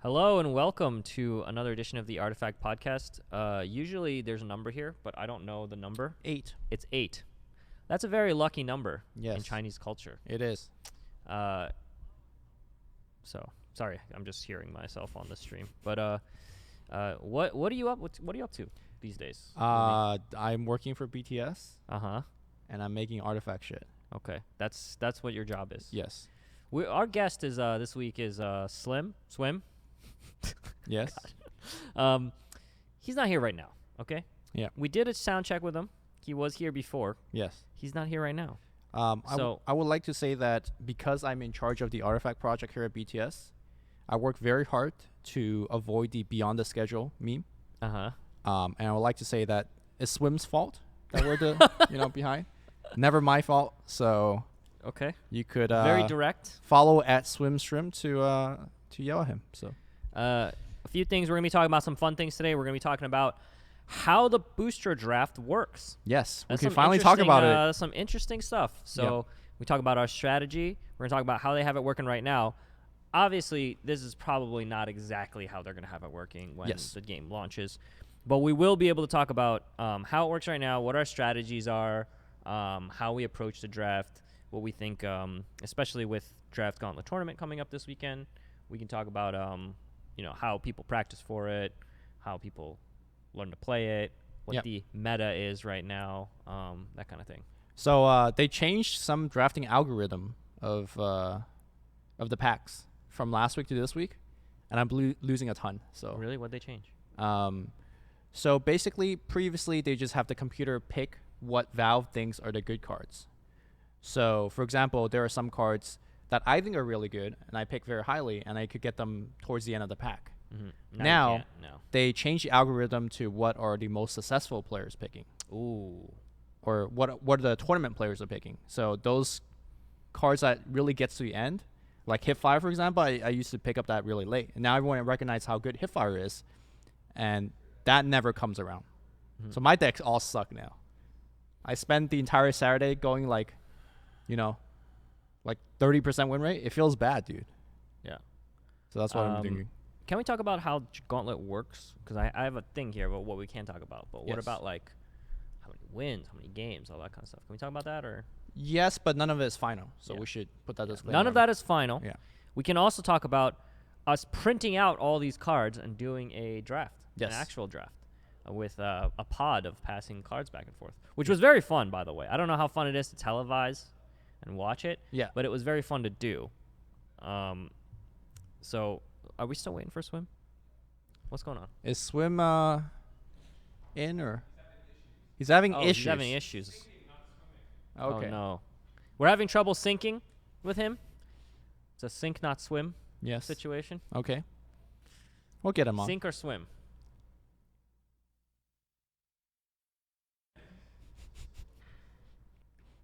Hello and welcome to another edition of the Artifact Podcast. Usually there's a number here, but I don't know the number. 8. It's 8. That's a very lucky number Yes. in Chinese culture. It is. So sorry, I'm just hearing myself on the stream. But what are you up? What are you up to these days? I'm working for BTS. Uh-huh. And I'm making artifact shit. Okay, that's what your job is. Yes. Our guest is this week is Swim. Yes. He's not here right now. Okay. Yeah. We did a sound check with him. He was here before. Yes. He's not here right now. I would like to say that because I'm in charge of the artifact project here at BTS, I work very hard to avoid the beyond the schedule meme. Uh-huh. And I would like to say that it's Swim's fault that we're the behind. Never my fault. So okay. you could very direct. Follow at Swim Shrimp to yell at him. So a few things. We're gonna be talking about some fun things today. We're gonna be talking about how the booster draft works. Yes, That's we can finally talk about it. Some interesting stuff. So we talk about our strategy. We're gonna talk about how they have it working right now. Obviously, this is probably not exactly how they're gonna have it working when the game launches, but we will be able to talk about how it works right now, what our strategies are, how we approach the draft, what we think, especially with Draft Gauntlet tournament coming up this weekend. We can talk about how people practice for it, how people learn to play it, what the meta is right now, that kind of thing. So they changed some drafting algorithm of the packs from last week to this week, and I'm losing a ton. So really, what'd they change? So basically, previously they just have the computer pick what Valve thinks are the good cards. So for example, there are some cards that I think are really good, and I pick very highly, and I could get them towards the end of the pack. Mm-hmm. Now they change the algorithm to what are the most successful players picking. Ooh. Or what the tournament players are picking. So those cards that really gets to the end, like Hipfire, for example, I used to pick up that really late. And now everyone recognizes how good Hipfire is, and that never comes around. Mm-hmm. So my decks all suck now. I spent the entire Saturday going like 30% win rate. It feels bad, dude. Yeah. So that's what I'm thinking. Can we talk about how Gauntlet works? Because I have a thing here about what we can talk about. But what about like how many wins, how many games, all that kind of stuff? Can we talk about that or? Yes, but none of it is final. So we should put that disclaimer. None of that is final. Yeah. We can also talk about us printing out all these cards and doing a draft, an actual draft, with a pod of passing cards back and forth, which was very fun, by the way. I don't know how fun it is to televise and watch it. Yeah. But it was very fun to do. So are we still waiting for Swim? What's going on? Is Swim in or? He's having issues. He's having issues. Okay. Oh, no. We're having trouble syncing with him. It's a sink, not swim situation. Okay. We'll get him on. Sink or swim?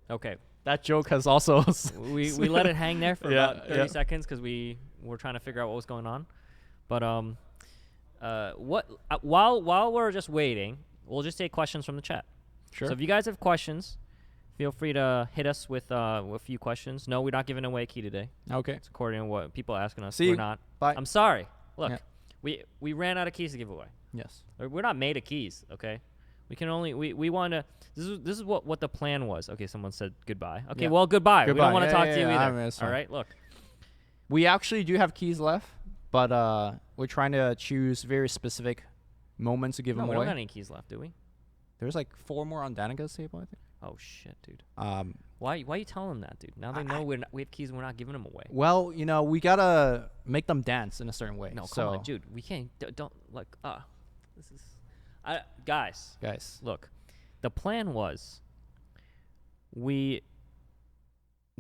Okay. That joke has also... we let it hang there for about 30 seconds because we were trying to figure out what was going on. But while we're just waiting, we'll just take questions from the chat. Sure. So if you guys have questions, feel free to hit us with a few questions. No, we're not giving away a key today. Okay. It's according to what people are asking us. See, we're not. Bye. I'm sorry. Look, we ran out of keys to give away. Yes. We're not made of keys, okay? We can only we want to. This is what the plan was. Okay, someone said goodbye. Okay, well goodbye. We don't want to talk to you either. All right, look. We actually do have keys left, but we're trying to choose very specific moments to give them away. We don't got any keys left, do we? There's like 4 more on Danica's table, I think. Oh shit, dude. Why you telling them that, dude? Now they know we have keys and we're not giving them away. Well, we gotta make them dance in a certain way. No, come on, dude. We can't. Don't like. This is. Guys, look. The plan was we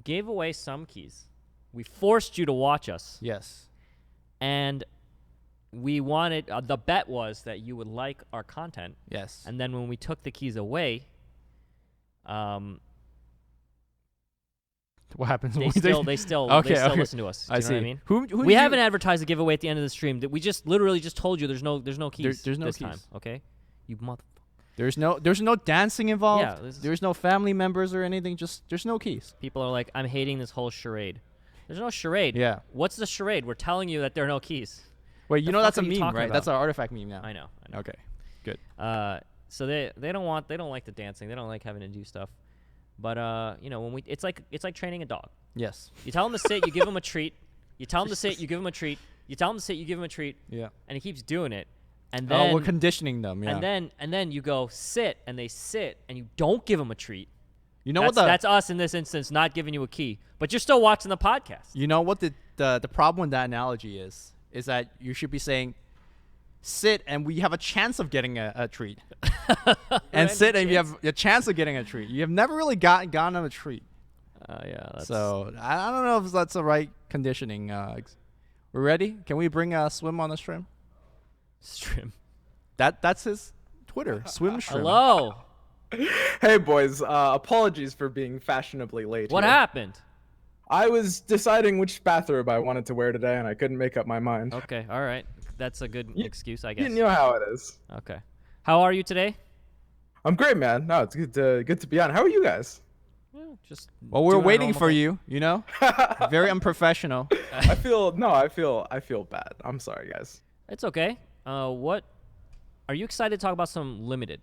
gave away some keys. We forced you to watch us. Yes. And we wanted, the bet was that you would like our content. Yes. And then when we took the keys away, what happens? They still listen to us. Do you know what I mean? Who we haven't advertised a giveaway at the end of the stream. That we just literally just told you there's no keys. There's no this keys. time. Okay, you motherfucker. There's no dancing involved. Yeah, there's no family members or anything. Just there's no keys. People are like, I'm hating this whole charade. There's no charade. Yeah. What's the charade? We're telling you that there are no keys. Wait, you know that's a meme, right? About? That's our artifact meme now. I know. Okay, good. So they don't like the dancing. They don't like having to do stuff. But when it's like training a dog. Yes. You tell him to sit, you give him a treat. You tell him to sit, you give him a treat. You tell him to sit, you give him a treat. Yeah. And he keeps doing it. And then we're conditioning them. Yeah. And then you go sit, and they sit, and you don't give them a treat. You know that's us in this instance, not giving you a key, but you're still watching the podcast. You know what the problem with that analogy is that you should be saying, sit, and we have a chance of getting a treat, and sit, and you have a chance of getting a treat. You have never really gotten a treat. Yeah. So I don't know if that's the right conditioning. We're ready. Can we bring Swim on the stream? Stream. That's his Twitter. Swim stream. Hello. Hey boys, apologies for being fashionably late. What here. happened? I was deciding which bathrobe I wanted to wear today, and I couldn't make up my mind. Okay, all right. That's a good excuse, I guess. You know how it is. Okay. How are you today? I'm great, man. No, it's good to be on. How are you guys? Yeah, just Well, we're doing our waiting normal for thing. you. You know, very unprofessional. I feel bad. I'm sorry, guys. It's okay. What are you excited to talk about? Some limited.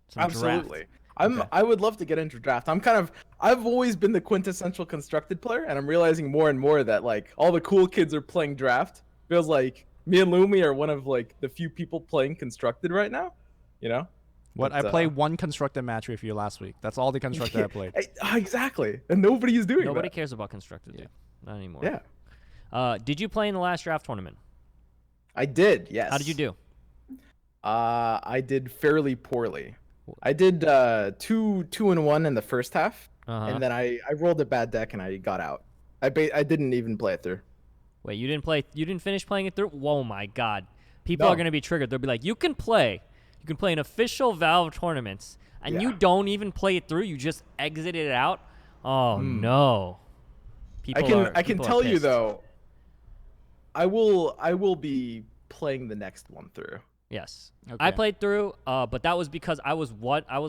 Some Absolutely. Draft. I would love to get into draft. I've always been the quintessential constructed player, and I'm realizing more and more that like all the cool kids are playing draft. Feels like me and Lumi are one of like the few people playing constructed right now. You know? What I played one constructed match with you last week. That's all the constructed I played. Exactly, and nobody is doing that. Nobody cares about constructed, dude. Not anymore. Yeah. Did you play in the last draft tournament? I did. Yes. How did you do? I did fairly poorly. I did 2-1 in the first half, and then I rolled a bad deck and I got out. I didn't even play it through. Wait, you didn't finish playing it through? Whoa, my God. People are going to be triggered. They'll be like, you can play in official Valve tournaments, and you don't even play it through. You just exited it out? Oh, no. I can tell you, though, I will be playing the next one through. Yes. Okay. I played through, but that was because I was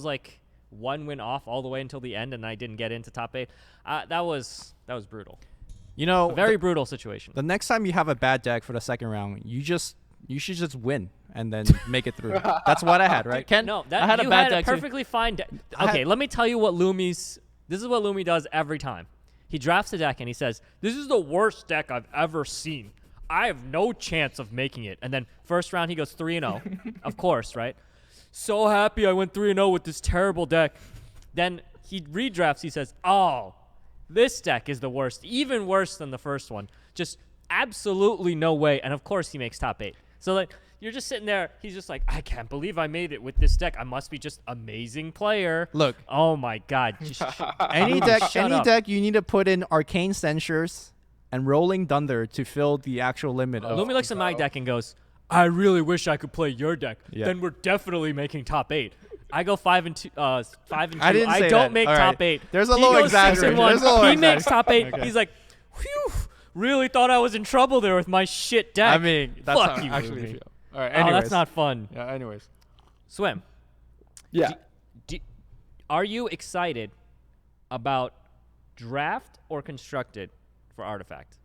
like one win off all the way until the end, and I didn't get into top 8. That was brutal. You know, A very brutal situation. the next time you have a bad deck for the second round, you should just win and then make it through. That's what I had, right? Ken? No, I had you a bad had deck a perfectly fine deck. Okay, let me tell you what this is what Lumi does every time. He drafts a deck and he says, "This is the worst deck I've ever seen. I have no chance of making it." And then first round he goes 3-0. Of course, right? So happy I went 3-0 with this terrible deck. Then he redrafts. He says, "Oh, this deck is the worst, even worse than the first one. Just absolutely no way." And of course he makes top 8. So like you're just sitting there. He's just like, "I can't believe I made it with this deck. I must be just amazing player." Look. Oh my God. Any Shut up. deck you need to put in Arcane Censures and Rolling Thunder to fill the actual limit of. Lumi looks at my deck and goes, "I really wish I could play your deck. Yeah. Then we're definitely making top 8." I go 5-2. 5-2. I didn't say don't that. make All top right. 8. There's a He little goes 6-1. exaggeration. There's a little He makes top 8. Okay. He's like, "Whew, really thought I was in trouble there with my shit deck." I mean, that's Fuck how you, I actually Lumi. feel. All right. Oh, Anyways. that's not fun. Yeah. Anyways. Swim. Yeah. Are you excited about draft or constructed for Artifact?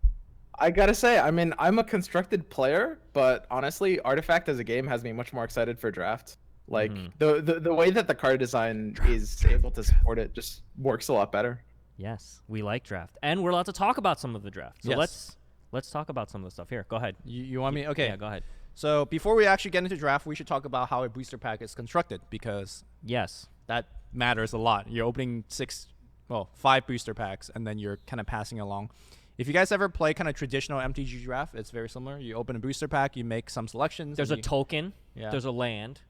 I gotta say, I mean, I'm a constructed player, but honestly, Artifact as a game has me much more excited for draft. Like the way that the card design is able to support it just works a lot better. Yes, we like draft, and we're allowed to talk about some of the draft. So Yes. let's talk about some of the stuff here. Go ahead. You want me? Okay. Yeah, go ahead. So before we actually get into draft, we should talk about how a booster pack is constructed because Yes. that matters a lot. You're opening 5 booster packs, and then you're kind of passing along. If you guys ever play kind of traditional MTG draft, it's very similar. You open a booster pack, you make some selections. There's a token. Yeah. There's a land.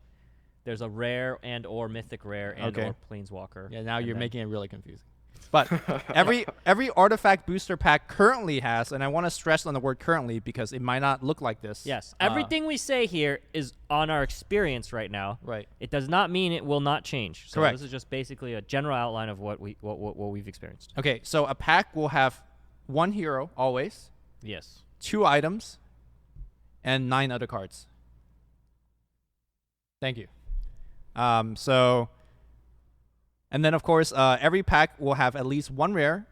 There's a rare and or mythic rare and or planeswalker. Yeah, now and you're then- making it really confusing. But every artifact booster pack currently has, and I want to stress on the word currently because it might not look like this. Yes. Everything we say here is on our experience right now. Right. It does not mean it will not change. So Correct. This is just basically a general outline of what we've experienced. Okay, so a pack will have 1 hero always, Yes. 2 items, and 9 other cards. Thank you. And then of course, every pack will have at least 1 rare,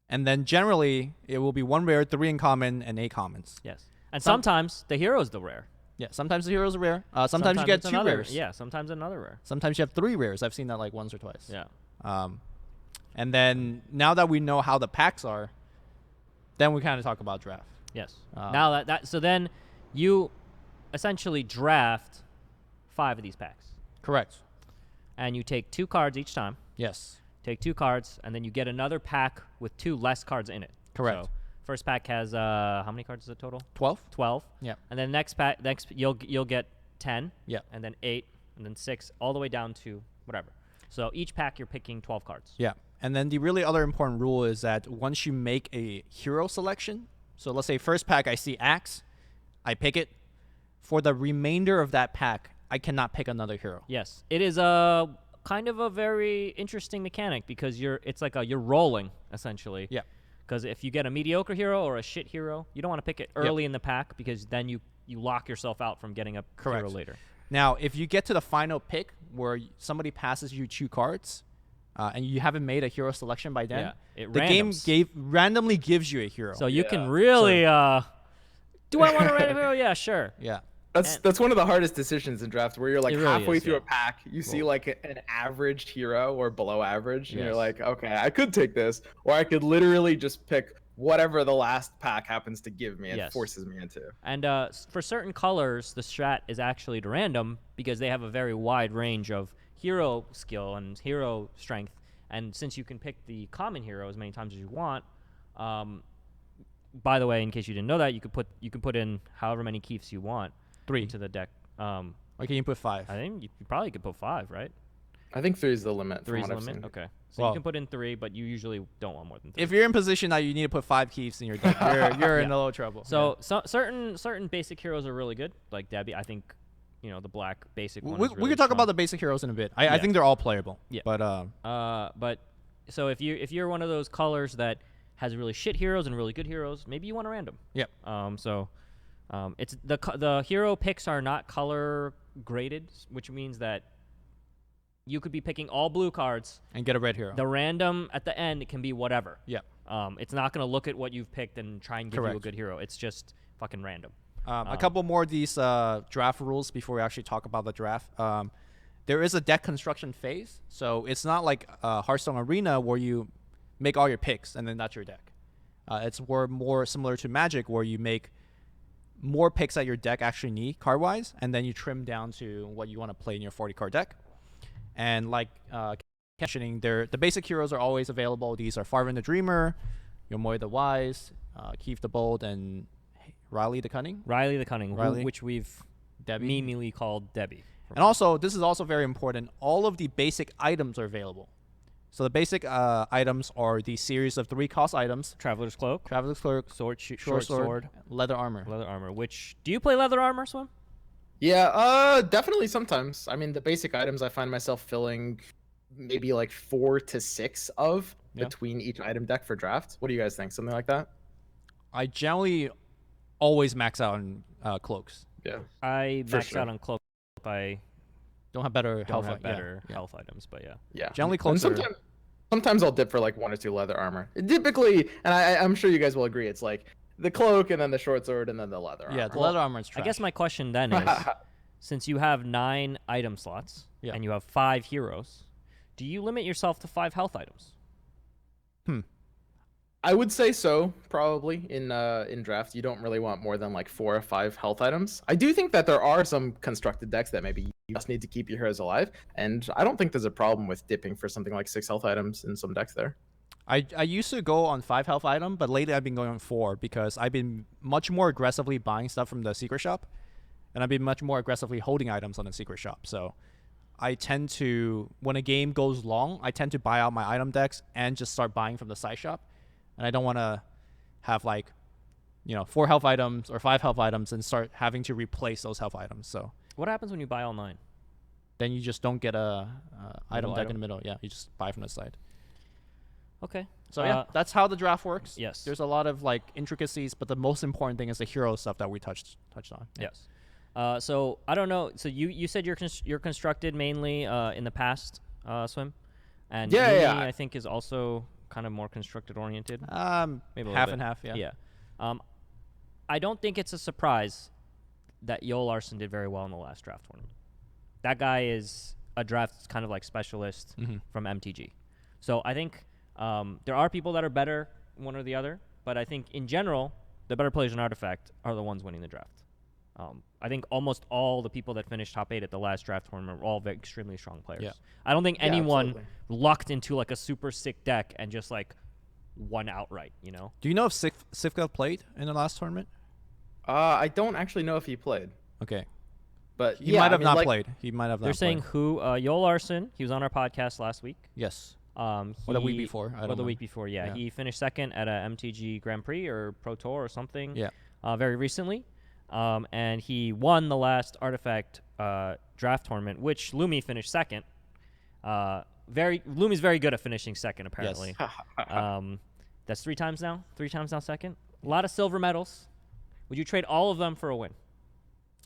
and then generally it will be 1 rare, 3 uncommon, and 8 commons. Yes. And sometimes the hero's the rare. Yeah, sometimes the heroes are rare. Sometimes you get two rares. Yeah, sometimes another rare. Sometimes you have 3 rares. I've seen that like once or twice. Yeah. And then now that we know how the packs are, then we kind of talk about draft. Yes. Now so then you essentially draft 5 of these packs. Correct. And you take 2 cards each time. Yes. Take 2 cards, and then you get another pack with 2 less cards in it. Correct. So first pack has how many cards is it total? 12. 12. Yeah. And then next you'll get 10. Yeah. And then 8, and then 6, all the way down to whatever. So each pack you're picking 12 cards. Yeah. And then the really other important rule is that once you make a hero selection, so let's say first pack I see Axe, I pick it. For the remainder of that pack, I cannot pick another hero. Yes. It is a kind of a very interesting mechanic because you're rolling essentially. Yeah. Because if you get a mediocre hero or a shit hero, you don't want to pick it early in the pack because then you lock yourself out from getting a hero later. Now, if you get to the final pick where somebody passes you 2 cards, and you haven't made a hero selection by then, the game randomly gives you a hero. So you can really, do I want a random hero? Yeah, sure. Yeah. That's one of the hardest decisions in draft where you're like really halfway is, through a pack, you see like an average hero or below average, and you're like, okay, I could take this, or I could literally just pick whatever the last pack happens to give me and forces me into. And for certain colors, the strat is actually to random because they have a very wide range of hero skill and hero strength. And since you can pick the common hero as many times as you want, by the way, in case you didn't know that, you can put in however many keefs you want. 3 into the deck. Or can you put 5? I think you probably could put 5, right? I think 3 is the limit. 3 is the limit? Okay. So you can put in 3, but you usually don't want more than 3. If you're in position that you need to put 5 keefs in your deck, you're in a little trouble. So, certain basic heroes are really good, like Debbie. I think, the black basic one is really we could talk strong. about the basic heroes in a bit. I think they're all playable. Yeah. But so if you're one of those colors that has really shit heroes and really good heroes, maybe you want to random. Yep. It's the hero picks are not color graded, which means that you could be picking all blue cards and get a red hero. The random at the end can be whatever. Yeah. It's not going to look at what you've picked and try and give you a good hero. It's just fucking random. A couple more of these draft rules before we actually talk about the draft. There is a deck construction phase, so it's not like Hearthstone Arena where you make all your picks and then that's your deck. It's more similar to Magic where you make more picks that your deck actually need card-wise, and then you trim down to what you want to play in your 40-card deck. And like mentioning, the basic heroes are always available. These are Farvin the Dreamer, Yomoy the Wise, Keith the Bold, and Riley the Cunning. Which we've memely called Debbie. And also, this is also very important, all of the basic items are available. So the basic items are the series of 3 cost items. Traveler's Cloak, short sword, leather armor. Which, do you play leather armor, Swim? Yeah, definitely sometimes. I mean, the basic items I find myself filling maybe like 4 to 6 of between each item deck for draft. What do you guys think? Something like that? I generally always max out on cloaks. Yeah. I max out on cloak if I don't have better health items, but yeah. Generally cloaks. Sometimes I'll dip for like 1 or 2 leather armor. Typically, and I'm sure you guys will agree, it's like the cloak and then the short sword and then the leather armor. Yeah, the leather armor is trash. I guess my question then is, since you have 9 item slots and you have 5 heroes, do you limit yourself to 5 health items? I would say so, probably. In draft, you don't really want more than like 4 or 5 health items. I do think that there are some constructed decks that maybe you just need to keep your heroes alive, and I don't think there's a problem with dipping for something like 6 health items in some decks there. I used to go on 5 health item, but lately I've been going on 4 because I've been much more aggressively buying stuff from the secret shop, and I've been much more aggressively holding items on the secret shop. So I tend to, when a game goes long, I tend to buy out my item decks and just start buying from the side shop. And I don't want to have 4 health items or 5 health items and start having to replace those health items. So what happens when you buy all 9? Then you just don't get a item deck in the middle. Yeah, you just buy from the side. Okay. So that's how the draft works. Yes. There's a lot of intricacies, but the most important thing is the hero stuff that we touched on. Yeah. Yes. So I don't know. So you said you're constructed mainly in the past, Swim, and I think is also kind of more constructed oriented. Maybe half and half. Yeah. Yeah. I don't think it's a surprise that Yo Larson did very well in the last draft tournament. That guy is a draft kind of like specialist from MTG. So I think there are people that are better one or the other, but I think in general, the better players in Artifact are the ones winning the draft. I think almost all the people that finished top 8 at the last draft tournament were all very extremely strong players. Yeah. I don't think anyone lucked into like a super sick deck and just like won outright, you know? Do you know if Sifka played in the last tournament? I don't actually know if he played. Okay. But he might have not played. He might have not played. They're saying who? Yo Larson. He was on our podcast last week. Yes. Or the week before. The week before, yeah. He finished second at a MTG Grand Prix or Pro Tour or something. Yeah. Very recently. And he won the last Artifact draft tournament, which Lumi finished second. Lumi's very good at finishing second, apparently. Yes. That's 3 times now. 3 times now second. A lot of silver medals. Would you trade all of them for a win?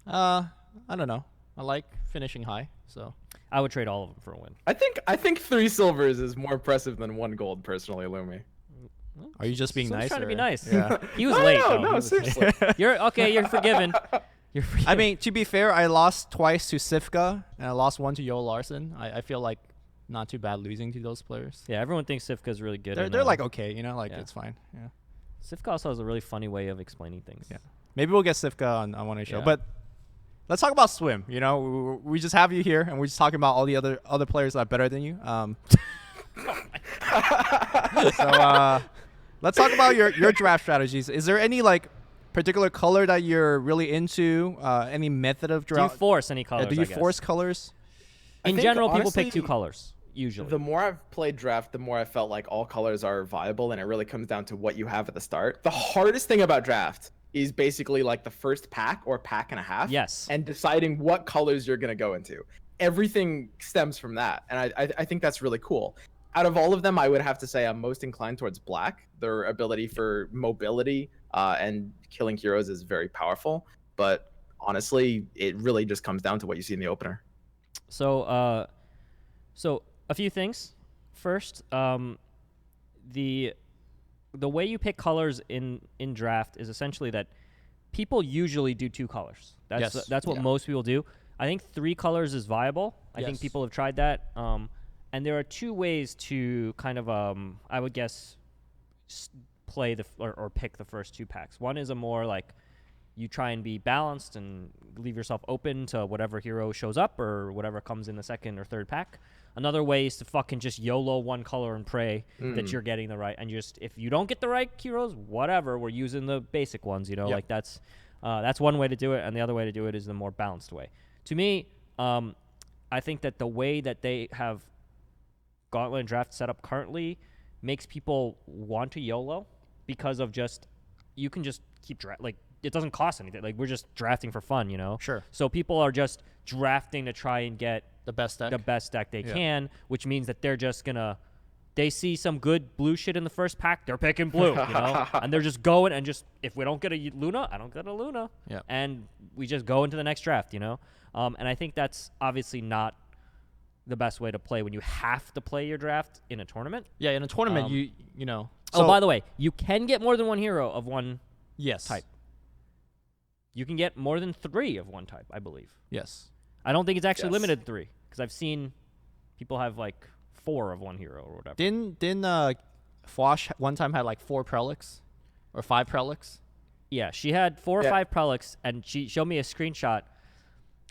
I don't know. I like finishing high, so I would trade all of them for a win. I think 3 silvers is more impressive than 1 gold, personally, Lumi. Are you just being nice? Trying to be nice. Yeah. He was late. No, seriously. You're okay. You're forgiven. You're forgiven. I mean, to be fair, I lost twice to Sifka and I lost 1 to Yo Larson. I feel like not too bad losing to those players. Yeah, everyone thinks Sifka's really good. They're like okay, you know, like it's fine. Yeah. Sifka also has a really funny way of explaining things. Yeah. Maybe we'll get Sifka on one of the show, but. Let's talk about Swim. You know, we just have you here, and we're just talking about all the other players that are better than you. So let's talk about your draft strategies. Is there any like particular color that you're really into? Any method of draft? Do you force any colors? Do you force colors? In general, people pick 2 colors usually. The more I've played draft, the more I felt like all colors are viable, and it really comes down to what you have at the start. The hardest thing about draft is basically like the first pack or pack and a half. Yes. And deciding what colors you're going to go into. Everything stems from that. And I think that's really cool. Out of all of them, I would have to say I'm most inclined towards black. Their ability for mobility and killing heroes is very powerful. But honestly, it really just comes down to what you see in the opener. So a few things. First, the way you pick colors in draft is essentially that people usually do 2 colors. That's what most people do. I think 3 colors is viable. I think people have tried that. And there are 2 ways to kind of, I would guess, play or pick the first 2 packs. One is a more like you try and be balanced and leave yourself open to whatever hero shows up or whatever comes in the second or third pack. Another way is to fucking just YOLO 1 color and pray that you're getting the right. And just if you don't get the right heroes, whatever, we're using the basic ones. You know, like that's one way to do it, and the other way to do it is the more balanced way. To me, I think that the way that they have Gauntlet and Draft set up currently makes people want to YOLO because of just you can just keep like it doesn't cost anything. Like we're just drafting for fun, you know. Sure. So people are just drafting to try and get the best deck they can, which means that they're just gonna they see some good blue shit in the first pack, they're picking blue, you know, and they're just going and just if we don't get a Luna, I don't get a Luna, and we just go into the next draft, you know, and I think that's obviously not the best way to play when you have to play your draft in a tournament. Yeah, in a tournament, you know. So, by the way, you can get more than 1 hero of one type. You can get more than 3 of one type, I believe. Yes. I don't think it's actually limited to 3 because I've seen people have like 4 of one hero or whatever. Didn't Fwash one time had like 4 Prelix or 5 Prelix? Yeah, she had 4 or 5 Prelix, and she showed me a screenshot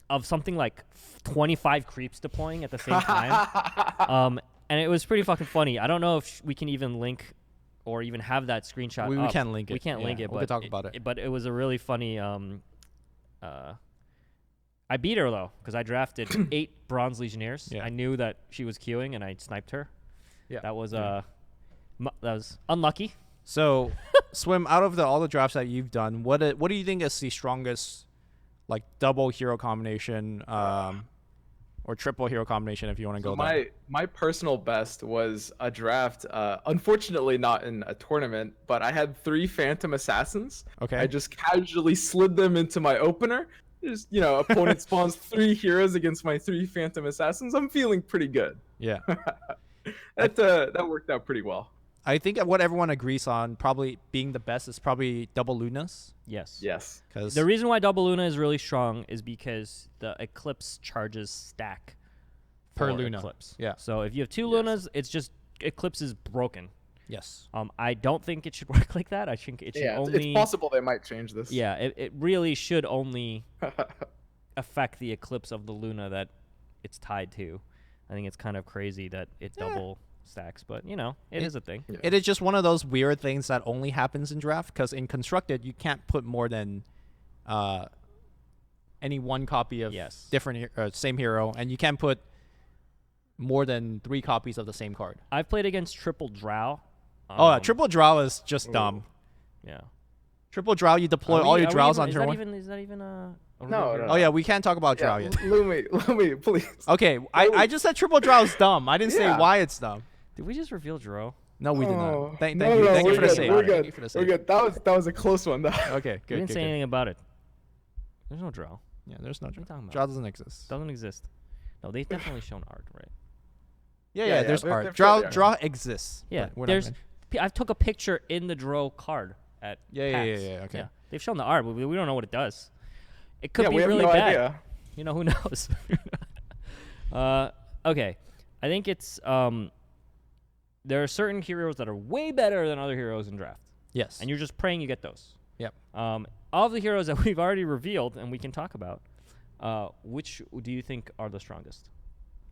of something like 25 creeps deploying at the same time. And it was pretty fucking funny. I don't know if we can even link or even have that screenshot. We can't link it. We can't link it, but we talk about it. But it was a really funny. I beat her though because I drafted 8 Bronze Legionnaires. I knew that she was queuing, and I sniped her. Yeah, that was unlucky. So, Swim, out of all the drafts that you've done, what do you think is the strongest, like double hero combination, or triple hero combination if you want to go there? My personal best was a draft. Unfortunately, not in a tournament, but I had 3 Phantom Assassins. Okay. I just casually slid them into my opener. Just, you know, opponent spawns 3 heroes against my 3 Phantom Assassins. I'm feeling pretty good. Yeah. That worked out pretty well. I think what everyone agrees on probably being the best is probably double Lunas. Yes. Yes. Because The reason why double Luna is really strong is because the Eclipse charges stack Per for Luna. Eclipse. Yeah. So if you have 2 Lunas, it's just Eclipse is broken. Yes. I don't think it should work like that. I think it should only. It's possible they might change this. Yeah, it really should only affect the Eclipse of the Luna that it's tied to. I think it's kind of crazy that it double stacks, but it is a thing. Yeah. It is just one of those weird things that only happens in draft, because in constructed you can't put more than any one copy of different same hero, and you can't put more than 3 copies of the same card. I've played against triple Drow. Triple Drow is just dumb. Yeah. Triple Drow, you deploy all your Drows on turn 1. Is that even a No. Oh yeah, we can't talk about Drow yet. Lumi, please. Okay, I just said Triple Drow is dumb. I didn't say why it's dumb. Did we just reveal Drow? No, we did not. Thank No, you. no, Thank you we're for the good, save. we're Thank good. you for the We're save. good. That was a close one, though. Okay, good. We didn't good, say good. anything about it. There's no Drow. Yeah, there's no What are you Drow. talking about? Drow doesn't exist. Doesn't exist. No, they've definitely shown art, right? Yeah, there's they're art. fairly art. Drow exists. Yeah, but we're not there's. gonna- I took a picture in the Drow card at Yeah, PAX. okay. They've shown the art, but we don't know what it does. It could Yeah, be we have really no bad. idea. Who knows? Okay, I think it's there are certain heroes that are way better than other heroes in draft, Yes. and you're just praying you get those. Yep. All of the heroes that we've already revealed and we can talk about, which do you think are the strongest?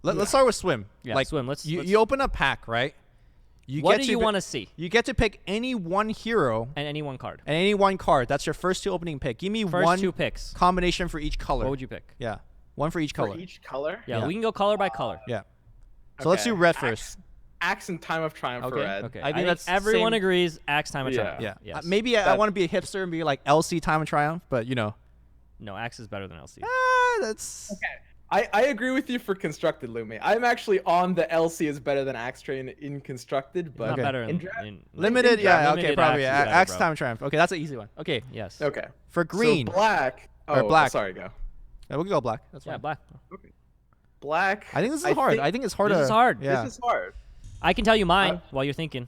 Let's start with Swim. Yeah, like Swim. you open a pack, right? What do you want to see? You get to pick any one hero And any one card. and any one card. That's your first 2 opening pick. Give me First one 2 picks. combination for each color. What would you pick? Yeah, one for each color. For each color? Yeah, Yeah. we can go color by color. Yeah. So let's do red first. Axe and Time of Triumph for Okay. red. Okay. I think that's everyone same- agrees. Axe Time of Yeah. Triumph. Yeah. Yes. Maybe I That- want to be a hipster and be like LC Time of Triumph, but No, Axe is better than LC. that's I agree with you for constructed, Lumi. I'm actually on the LC is better than Axe train in constructed, It's but not better in draft. limited. in Yeah. draft, Okay. limited Probably. Axe is better, Axe bro. Time of Triumph. Okay, that's an easy one. Okay. Yes. Okay. For green. So black. Or Oh, black. Sorry, go. Yeah, we can go black. That's fine. Yeah, black. Black. I think this is hard. I think it's hard. This is hard. Yeah. This is hard. I can tell you mine while you're thinking.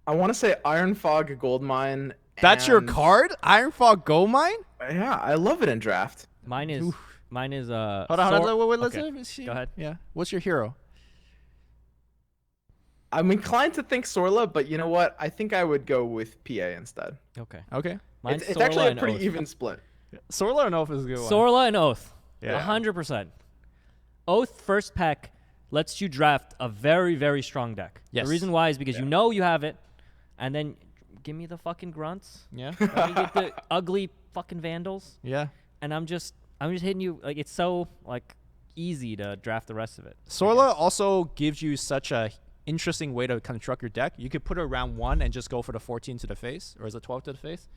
I want to say Iron Fog Gold Mine. That's your and- card? Iron Fog Gold Mine? Yeah, I love it in draft. Mine is Oof. Hold Hold on. Wait, let's okay. see. Go ahead. Yeah. What's your hero? I'm inclined to think Sorla, but you know what? I think I would go with PA instead. Okay. Okay. Mine's It's actually Sorla a and pretty Oath. even split. Sorla and Oath is a good one. Sorla and Oath. Yeah. 100%. Oath first pack lets you draft a very, very strong deck. Yes. The reason why is because you know you have it, and then give me the fucking grunts. Yeah. Let me get the ugly fucking Vandals, Yeah. and I'm just hitting you. Like, it's so, like, easy to draft the rest of it. Sorla also gives you such a interesting way to construct your deck. You could put it around 1 and just go for the 14 to the face, or is it 12 to the face?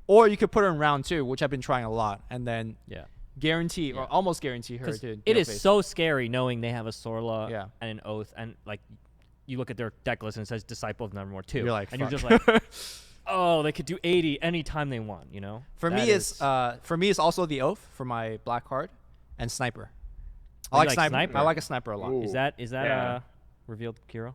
Or you could put it in round 2, which I've been trying a lot, and then Yeah. guarantee or almost guarantee her 'Cause to it deal is face. so scary knowing they have a Sorla Yeah. and an Oath, and, like, you look at their deck list and it says Disciple of Nevermore 2. You're like, and you're fuck. just like, oh, they could do 80 anytime they want, you know? For That me, it's also the Oath for my black card and Sniper. I You like like Sniper. Sniper? I like a Sniper a lot. Ooh. Is that Yeah. revealed Kiro?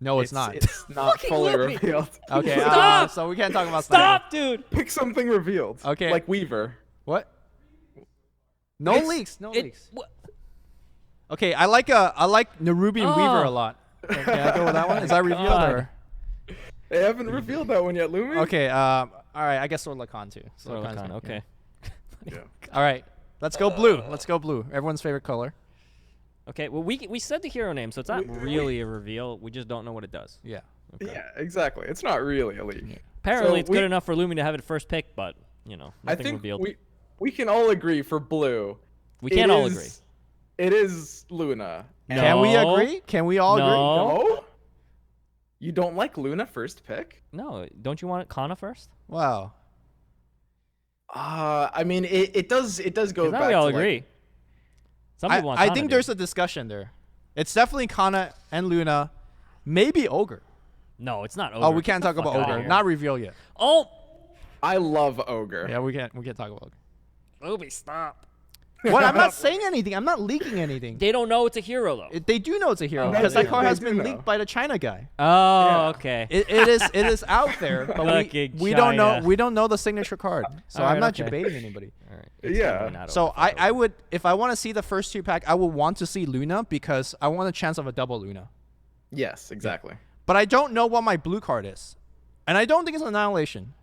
No, it's not. It's not Fucking fully Lumi. revealed. Okay, Stop! so we can't talk about Sniper. Stop, dude! Pick something revealed. Okay. Like Weaver. What? No It's- leaks. No leaks. Okay, I like Nerubian Weaver a lot. Can I go with that one? Is that revealed God. or? They haven't revealed that one yet, Lumi. Okay. All right. I guess Sorla Khan too. Sorla Khan's Khan, fine, okay. Yeah. All right. Let's go blue. Let's go blue. Everyone's favorite color. Okay, well, we said the hero name, so it's not really a reveal. We just don't know what it does. Yeah. Okay. Yeah, exactly. It's not really a leak. Apparently, So it's we- good enough for Lumi to have it first pick, but, I nothing think revealed. we can all agree for blue. We can't it all is- agree. It is Luna. No. Can we agree? Can we all agree? No. No? You don't like Luna first pick? No, don't you want Kana first? Wow. I mean, it does go 'Cause now back we all to, like, agree. Some people want I Kana, think dude. there's a discussion there. It's definitely Kana and Luna, maybe Ogre. No, it's not Ogre. Oh, we can't Get talk the about fuck outta Ogre. here. Not reveal yet. Oh! I love Ogre. Yeah, we can't talk about Ogre. Lumi, stop. What? I'm not saying anything. I'm not leaking anything. They don't know it's a hero though. They do know it's a hero Oh, because they that car do. has They do been know. leaked by the China guy. Oh, Yeah. okay. It is out there, but Fucking we don't know China. the signature card. So Alright, I'm not okay. debating anybody. All right. Yeah. definitely not So over. I would, if I want to see the first 2-pack, I would want to see Luna because I want a chance of a double Luna. Yes, exactly. But I don't know what my blue card is, and I don't think it's Annihilation.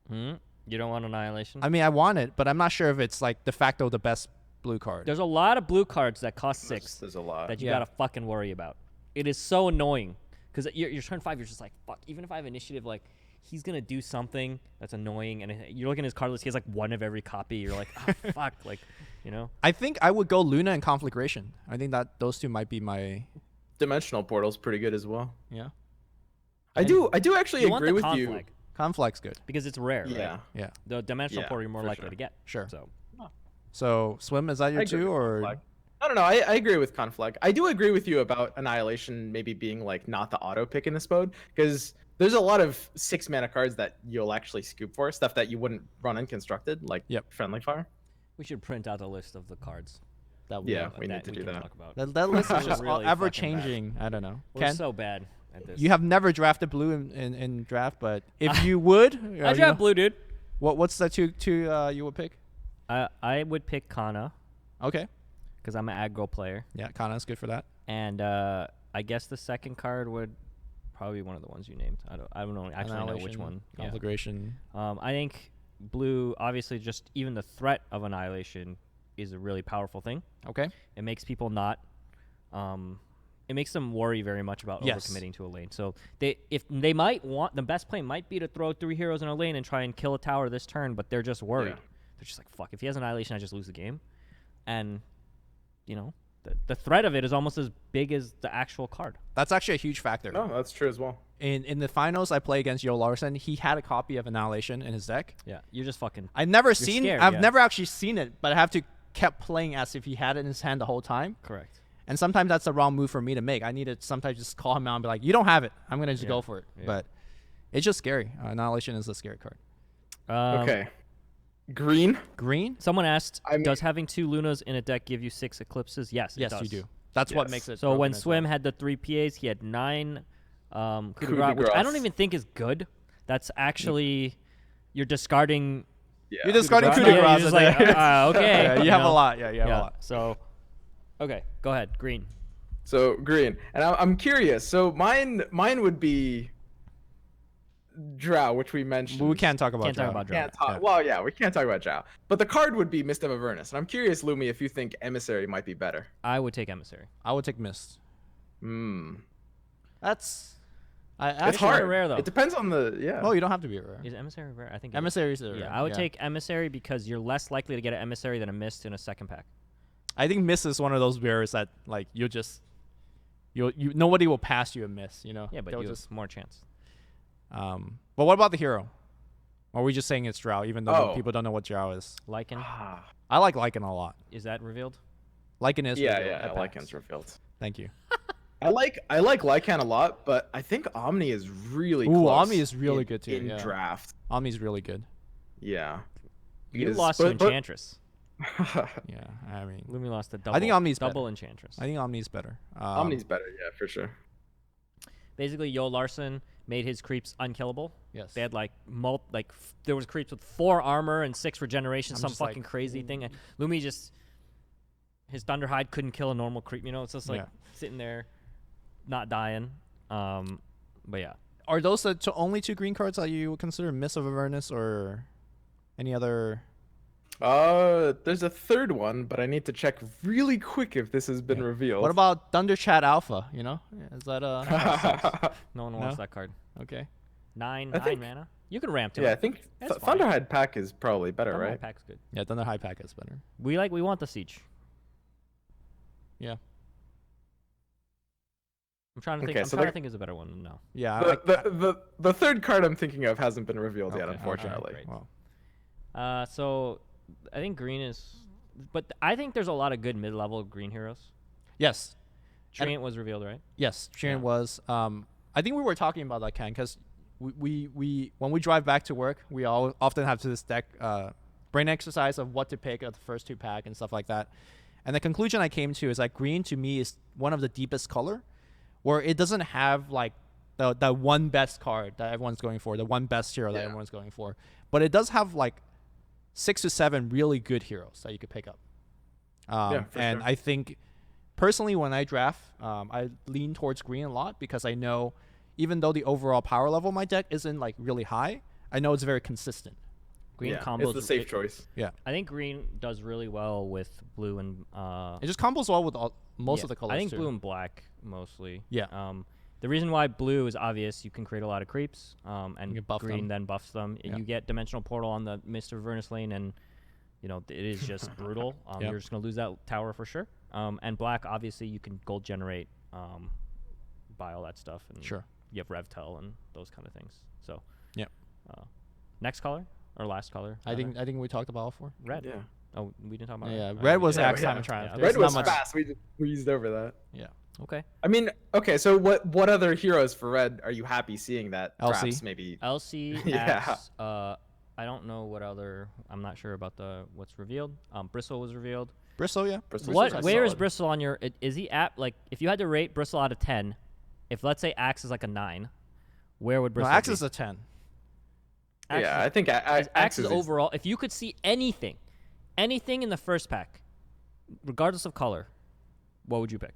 You don't want Annihilation? I mean, I want it, but I'm not sure if it's like de facto the best blue card. There's a lot of blue cards that cost 6 There's a lot. that you Yeah. gotta fucking worry about. It is so annoying because your turn 5, you're just like, fuck. Even if I have initiative, like he's gonna do something that's annoying, and you're looking at his card list, he has like one of every copy. You're like, oh, fuck, like, you know. I think I would go Luna and Conflagration. I think that those two might be my Dimensional Portal's pretty good as well. yeah. I do actually You want agree the with you. conflict Conflag's good. because it's rare. Yeah. Right? Yeah. The dimensional Yeah, portal you're more for likely sure. to get. Sure. So So Swim, is that I your agree two with or? Conflag. I don't know. I agree with Conflag. I do agree with you about Annihilation maybe being like not the auto pick in this mode because there's a lot of 6-mana cards that you'll actually scoop for, stuff that you wouldn't run unconstructed, like Yep. Friendly Fire. we should print out a list of the cards. That Yeah, we need to do can that. Talk about. That list is We're just really ever fucking bad. changing. I don't know. We're Ken, so bad at this. you have never drafted blue in draft, but if you would, I draft blue, dude. What's the two you would pick? I would pick Kana Okay. because I'm an aggro player. Yeah, Kana's good for that. And I guess the second card would probably be one of the ones you named. I don't know actually know which Annihilation, one. Yeah. Conflagration. I think blue, obviously, just even the threat of Annihilation is a really powerful thing. Okay. It makes people not. It makes them worry very much about Yes. overcommitting to a lane. So they might want the best play might be to throw 3 heroes in a lane and try and kill a tower this turn, but they're just worried. Yeah. They're just like, fuck. If he has Annihilation, I just lose the game. And you know, the threat of it is almost as big as the actual card. That's actually a huge factor. No, that's true as well. In the finals, I play against Yo Larson. He had a copy of Annihilation in his deck. Yeah, you're just fucking. I've never scared, I've yeah. never actually seen it, but I have to kept playing as if he had it in his hand the whole time. Correct. And sometimes that's the wrong move for me to make. I need to sometimes just call him out and be like, "You don't have it. I'm gonna just Yeah. go for it." Yeah. But it's just scary. Annihilation is a scary card. Okay. Green. Green? Someone asked, I mean- does having 2 Lunas in a deck give you 6 Eclipses? Yes, it Yes, does. you do. That's what Yes. makes it. So when broken as Swim well. had the 3 PAs, he had 9 Coup Coup de de Grace, which I Grace. don't even think is good. That's actually you're discarding. Yeah. You're discarding Yeah, coup de you're grace. just like, okay. Yeah, you have a lot. Yeah, you have a Yeah. lot. So, okay, go ahead. Green. So green, and I'm curious. So mine would be Drow, which we mentioned. But we can't talk about Can't talk Drow. about Drow. Can't talk. Yeah. Well, yeah, we can't talk about Drow. But the card would be Mist of Avernus, and I'm curious, Lumi, if you think Emissary might be better. I would take Emissary. I would take Mist. Hmm. That's. It's Actually, hard. they're rare, though. It depends on the Oh, you don't have to be rare. Is Emissary rare? I think it is. Emissaries are Yeah, rare. I would take Emissary because you're less likely to get an Emissary than a Mist in a second pack. I think Mist is one of those rares that like you nobody will pass you a Mist. You know. Yeah, but They'll you just. have more chance. But what about the hero? Or are we just saying it's Drow, even though Oh. people don't know what Drow is? Lycan, I like Lycan a lot. is that revealed? Lycan is. yeah, revealed yeah. at PAX. Lycan's revealed. Thank you. I like Lycan a lot, but I think Omni is really Ooh, close. Omni is really good too, in yeah. draft. Omni's really good. Yeah. You Because- lost to but- Enchantress. Yeah, I mean, Lumi lost to double. think Omni's double better. Enchantress. I think Omni's better. Omni's better, yeah, for sure. Basically, Yo Larson made his creeps unkillable. Yes. They had there was creeps with 4 armor and 6 regeneration, I'm some just like, fucking crazy thing. And Lumi just his Thunderhide couldn't kill a normal creep. You know, it's just like Yeah. sitting there, not dying. But yeah, Are those the only 2 green cards that you would consider Mist of Avernus or any other? There's a third one, but I need to check really quick if this has been revealed. What about Thunder Chat Alpha? You know, is that no one wants No? that card. okay? 9 I think- mana. You can ramp to Yeah, I it. think That's fine. Thunderhide pack is probably better, Thunderhide right? Pack's good. Yeah, Thunder High Pack is better. We want the siege. Yeah, I'm trying to think. Okay, I'm so trying to there- think is a better one. No. yeah. The third card I'm thinking of hasn't been revealed yet, Okay, unfortunately. great. Well, So I think green is, but I think there's a lot of good mid-level green heroes. yes, And- Treant was revealed, right? yes. Sheeran Yeah. was. I think we were talking about that, Ken, because we when we drive back to work, we all often have this deck brain exercise of what to pick at the first 2 pack and stuff like that. And the conclusion I came to is that green to me is one of the deepest color, where it doesn't have like the one best card that everyone's going for, the one best hero that everyone's going for, but it does have like 6 to 7 really good heroes that you could pick up. And sure. I think personally when I draft, I lean towards green a lot because I know even though the overall power level of my deck isn't like really high, I know it's very consistent. Green combos. It's the safe choice. Yeah. I think green does really well with blue and it just combos well with most of the colors. I think too. blue and black mostly. Yeah. The reason why blue is obvious, you can create a lot of creeps, and green then buffs them. Yeah. You get Dimensional Portal on the Mr. Avernus lane, and you know it is just brutal. You're just gonna lose that tower for sure. And black, obviously, you can gold generate, buy all that stuff, and sure. You have Revtel and those kind of things. So yep. Next color or last color? I think we talked about all 4. Red. Yeah. Oh, we didn't talk about Yeah. red. Red was Axe Time of Triumph. Red was fast. We breezed over that. Yeah. Okay. I mean, okay. So what other heroes for red are you happy seeing that? LC. Perhaps maybe. LC. Yeah. Axe, I don't know what other. I'm not sure about what's revealed. Bristle was revealed. Bristle, yeah. Where is Bristle on your? Is he at like? If you had to rate Bristle out of 10, if let's say Axe is like a 9, where would Bristle? No, Axe be? is a 10. Yeah, I think Axe is overall. If you could see anything in the first pack, regardless of color, what would you pick?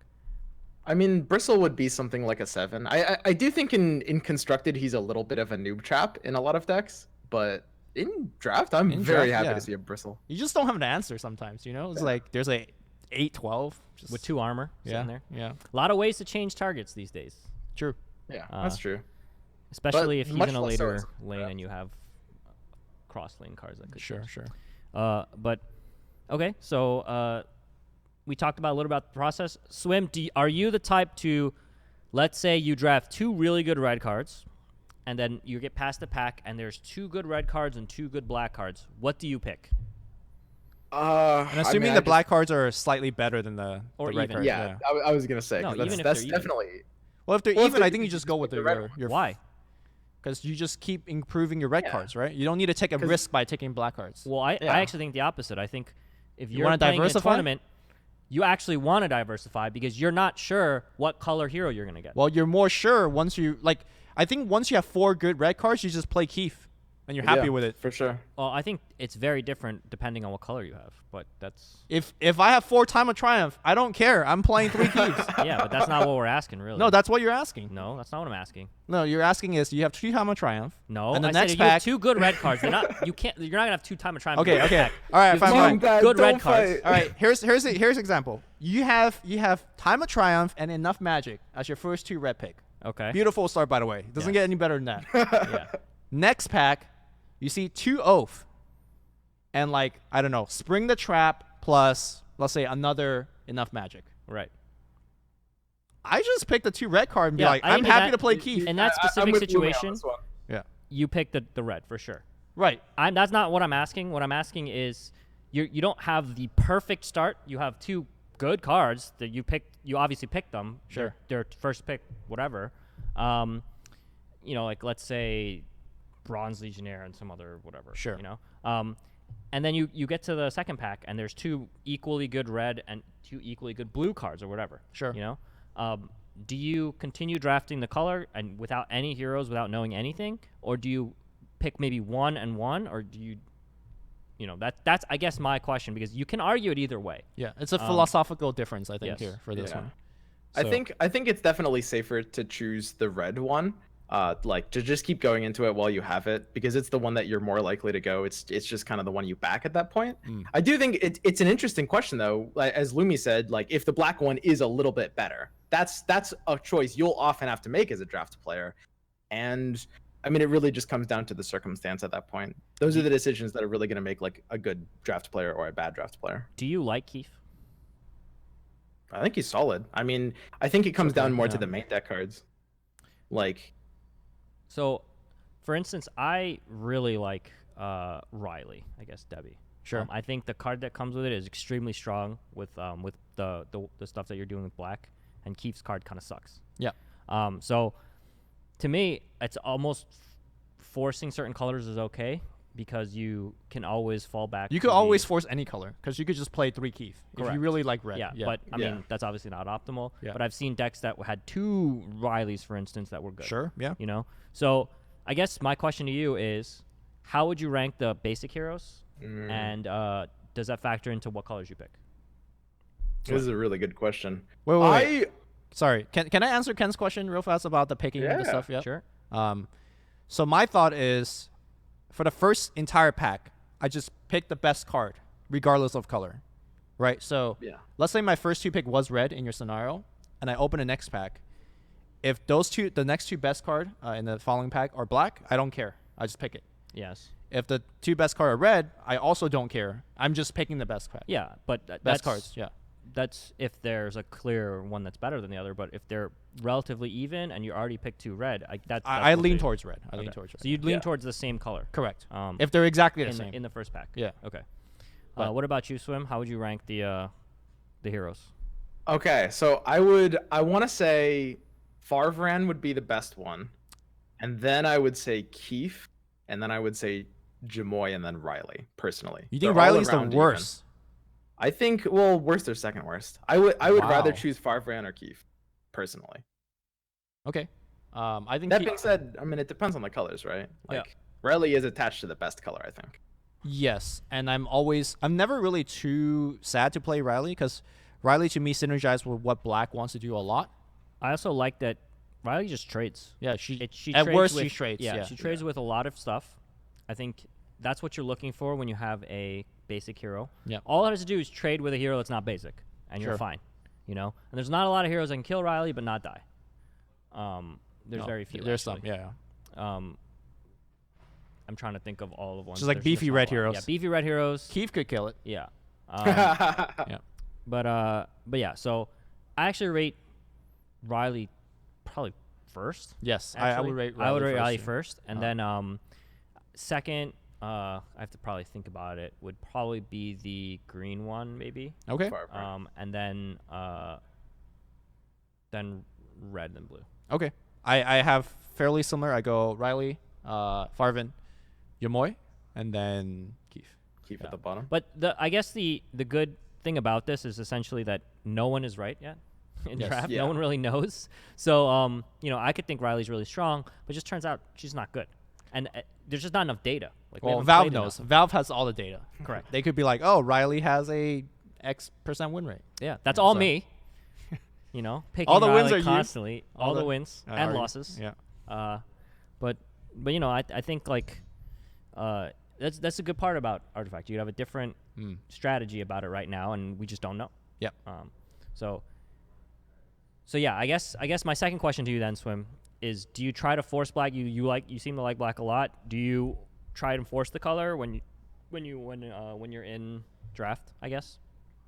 I mean, Bristle would be something like a 7. I do think in constructed he's a little bit of a noob trap in a lot of decks, but in draft I'm very happy to see a Bristle. You just don't have an answer sometimes, you know? It's like there's a 8-12 with 2 armor sitting there. Yeah. A lot of ways to change targets these days. True. Yeah, that's true. Especially if he's in a later so lane and you have cross lane cards that could Sure. But okay, so we talked about a little about the process. Swim, are you the type to, let's say you draft 2 really good red cards, and then you get past the pack, and there's 2 good red cards and 2 good black cards. What do you pick? And assuming the black cards are slightly better than the red cards. Yeah, I was gonna say. No, that's definitely. Well, if they're even, I think you just go with your Why? Because you just keep improving your red cards, right? You don't need to take a risk by taking black cards. Well, I actually think the opposite. I think if you're playing in a tournament, you actually want to diversify because you're not sure what color hero you're going to get. Well, you're more sure once you, like, I think once you have 4 good red cards, you just play Keith, and you're happy with it. For sure. Well, I think it's very different depending on what color you have, but that's... If I have 4 Time of Triumph, I don't care. I'm playing 3 Keiths. Yeah, but that's not what we're asking, really. No, that's what you're asking. No, that's not what I'm asking. No, you're asking is you have 2 Time of Triumph. No, and the I next said pack, you have 2 good red cards. You're not going to have 2 Time of Triumph. Okay. All right, fine. Good red cards. All right, here's example. You have Time of Triumph and Enough Magic as your first 2 red pick. Okay. Beautiful start, by the way. It doesn't get any better than that. Yeah. Next pack, you see 2 Oath, and like, I don't know, Spring the Trap plus, let's say, another Enough Magic. Right. I just picked the 2 red card and be like, I'm happy to play Keith. In that specific situation, yeah, you pick the red for sure. Right. That's not what I'm asking. What I'm asking is you don't have the perfect start. You have 2 good cards that you picked. You obviously picked them. Sure. Their first pick, whatever. You know, like let's say Bronze Legionnaire and some other whatever. Sure. You know. And then you get to the second pack and there's 2 equally good red and 2 equally good blue cards or whatever. Sure. You know. Do you continue drafting the color and without any heroes, without knowing anything, or do you pick maybe 1 and 1, or do you? You know, that's I guess my question, because you can argue it either way. Yeah, it's a philosophical difference, I think, yes. here for this one. So. I think it's definitely safer to choose the red one, like to just keep going into it while you have it, because it's the one that you're more likely to go. It's just kind of the one you back at that point. I do think it's an interesting question though. Like, as Lumi said, like if the black one is a little bit better, that's a choice you'll often have to make as a draft player, and I mean, it really just comes down to the circumstance at that point. Those are the decisions that are really going to make like a good draft player or a bad draft player. Do you like Keith? I think he's solid. I mean, I think it comes down more to the main deck cards. Like, so, for instance, I really like Riley. I guess Debbie. Sure. I think the card that comes with it is extremely strong with the stuff that you're doing with black, and Keith's card kind of sucks. Yeah. So, to me, it's almost forcing certain colors is okay, because you can always fall back. You could always force any color because you could just play 3 Keith if you really like red. Yeah, but I mean that's obviously not optimal. Yeah. But I've seen decks that had 2 Rileys, for instance, that were good. Sure. Yeah. You know. So I guess my question to you is, how would you rank the basic heroes, and does that factor into what colors you pick? This is a really good question. Wait. Sorry. Can I answer Ken's question real fast about the picking and the stuff? Yeah. Sure. So my thought is, for the first entire pack, I just pick the best card, regardless of color, right? So let's say my first 2 pick was red in your scenario, and I open the next pack. If the next 2 best card in the following pack are black, I don't care. I just pick it. Yes. If the 2 best card are red, I also don't care. I'm just picking the best pack. Yeah, but best cards. Yeah. That's if there's a clear one that's better than the other. But if they're relatively even and you already picked 2 red, I lean towards red. I lean towards red. So you'd lean towards the same color. Correct. If they're exactly the in same in the first pack. Yeah. Okay. What about you, Swim? How would you rank the heroes? Okay, so I want to say Farvran would be the best one, and then I would say Keith, and then I would say Jamoy, and then Riley. Personally, you think Riley's the worst? I think worst or second worst. I would rather choose Farvran or Keith, personally. Okay. I think that being said, I mean it depends on the colors, right? Like Riley is attached to the best color, I think. Yes, and I'm never really too sad to play Riley because Riley to me synergizes with what Black wants to do a lot. I also like that Riley just trades. Yeah, she at worst she trades. Yeah, she trades with a lot of stuff. I think that's what you're looking for when you have a basic hero. Yeah. All it has to do is trade with a hero that's not basic, and you're fine. You know, and there's not a lot of heroes that can kill Riley but not die. There's very few. There's actually. some. Yeah. I'm trying to think of all of ones. Just like beefy red heroes. Yeah, beefy red heroes. Keith could kill it. Yeah. Yeah. But yeah, so I actually rate Riley probably first. Yes, I would rate Riley first, and then second, I have to probably think about it, would probably be the green one, maybe. Okay. And then red and blue. Okay. I have fairly similar. I go Riley, Farvin, Yamoy, and then Keith. Keith at the bottom. But I guess the good thing about this is essentially that no one is right yet in draft. No one really knows. So you know, I could think Riley's really strong, but it just turns out she's not good. And there's just not enough data. Like, well, Valve knows. Valve has all the data. Correct. They could be like, oh, Riley has a X% win rate. Yeah, that's all me. You know, picking all the Riley wins are constantly. You? All the wins and losses. Yeah. But you know, I think like that's a good part about Artifact. You have a different strategy about it right now, and we just don't know. Yep. So yeah, I guess my second question to you then, Swim, is do you try to force Black? You seem to like Black a lot. Do you try and force the color when you're in draft, I guess?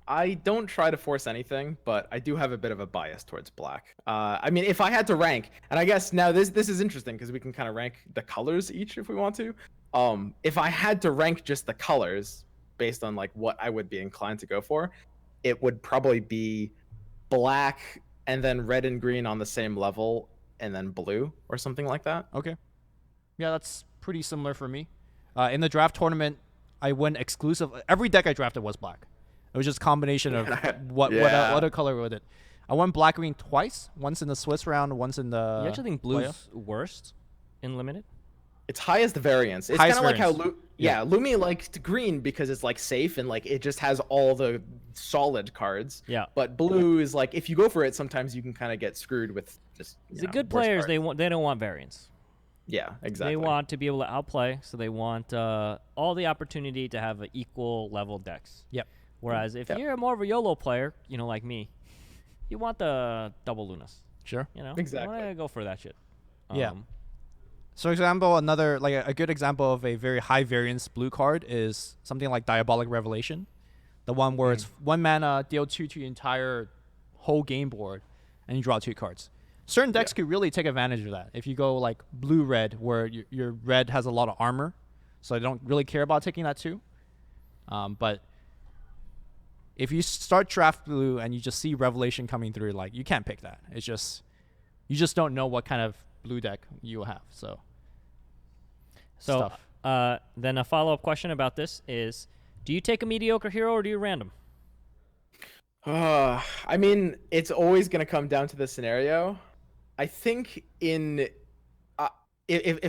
I don't try to force anything, but I do have a bit of a bias towards Black. I mean, if I had to rank, and I guess now this is interesting because we can kind of rank the colors each if we want to. If I had to rank just the colors based on like what I would be inclined to go for, it would probably be Black and then red and green on the same level and then blue or something like that. Okay. Yeah, that's pretty similar for me. In the draft tournament, I went exclusive. Every deck I drafted was Black. It was just a combination of what other color with it. I went black green twice. Once in the Swiss round, once in the. You actually think blue's worst in limited? It's highest variance. It's kind of like how Lumi liked green because it's like safe and like it just has all the solid cards. Yeah. But blue is like if you go for it, sometimes you can kind of get screwed with just. The good players they don't want variance. Yeah, exactly. They want to be able to outplay, so they want all the opportunity to have equal level decks. Yep. Whereas if you're more of a YOLO player, you know, like me, you want the double Lunas. Sure. You know, exactly. You want to go for that shit. Yeah. So, for example, another like a good example of a very high variance blue card is something like Diabolic Revelation, the one where it's 1 mana, deal 2 to your entire whole game board, and you draw 2 cards. Certain decks could really take advantage of that. If you go like blue red, where your red has a lot of armor, so I don't really care about taking that too. But if you start draft blue and you just see Revelation coming through, like you can't pick that. It's just you just don't know what kind of blue deck you will have. So then a follow-up question about this is, do you take a mediocre hero or do you random? I mean, it's always going to come down to the scenario. I think if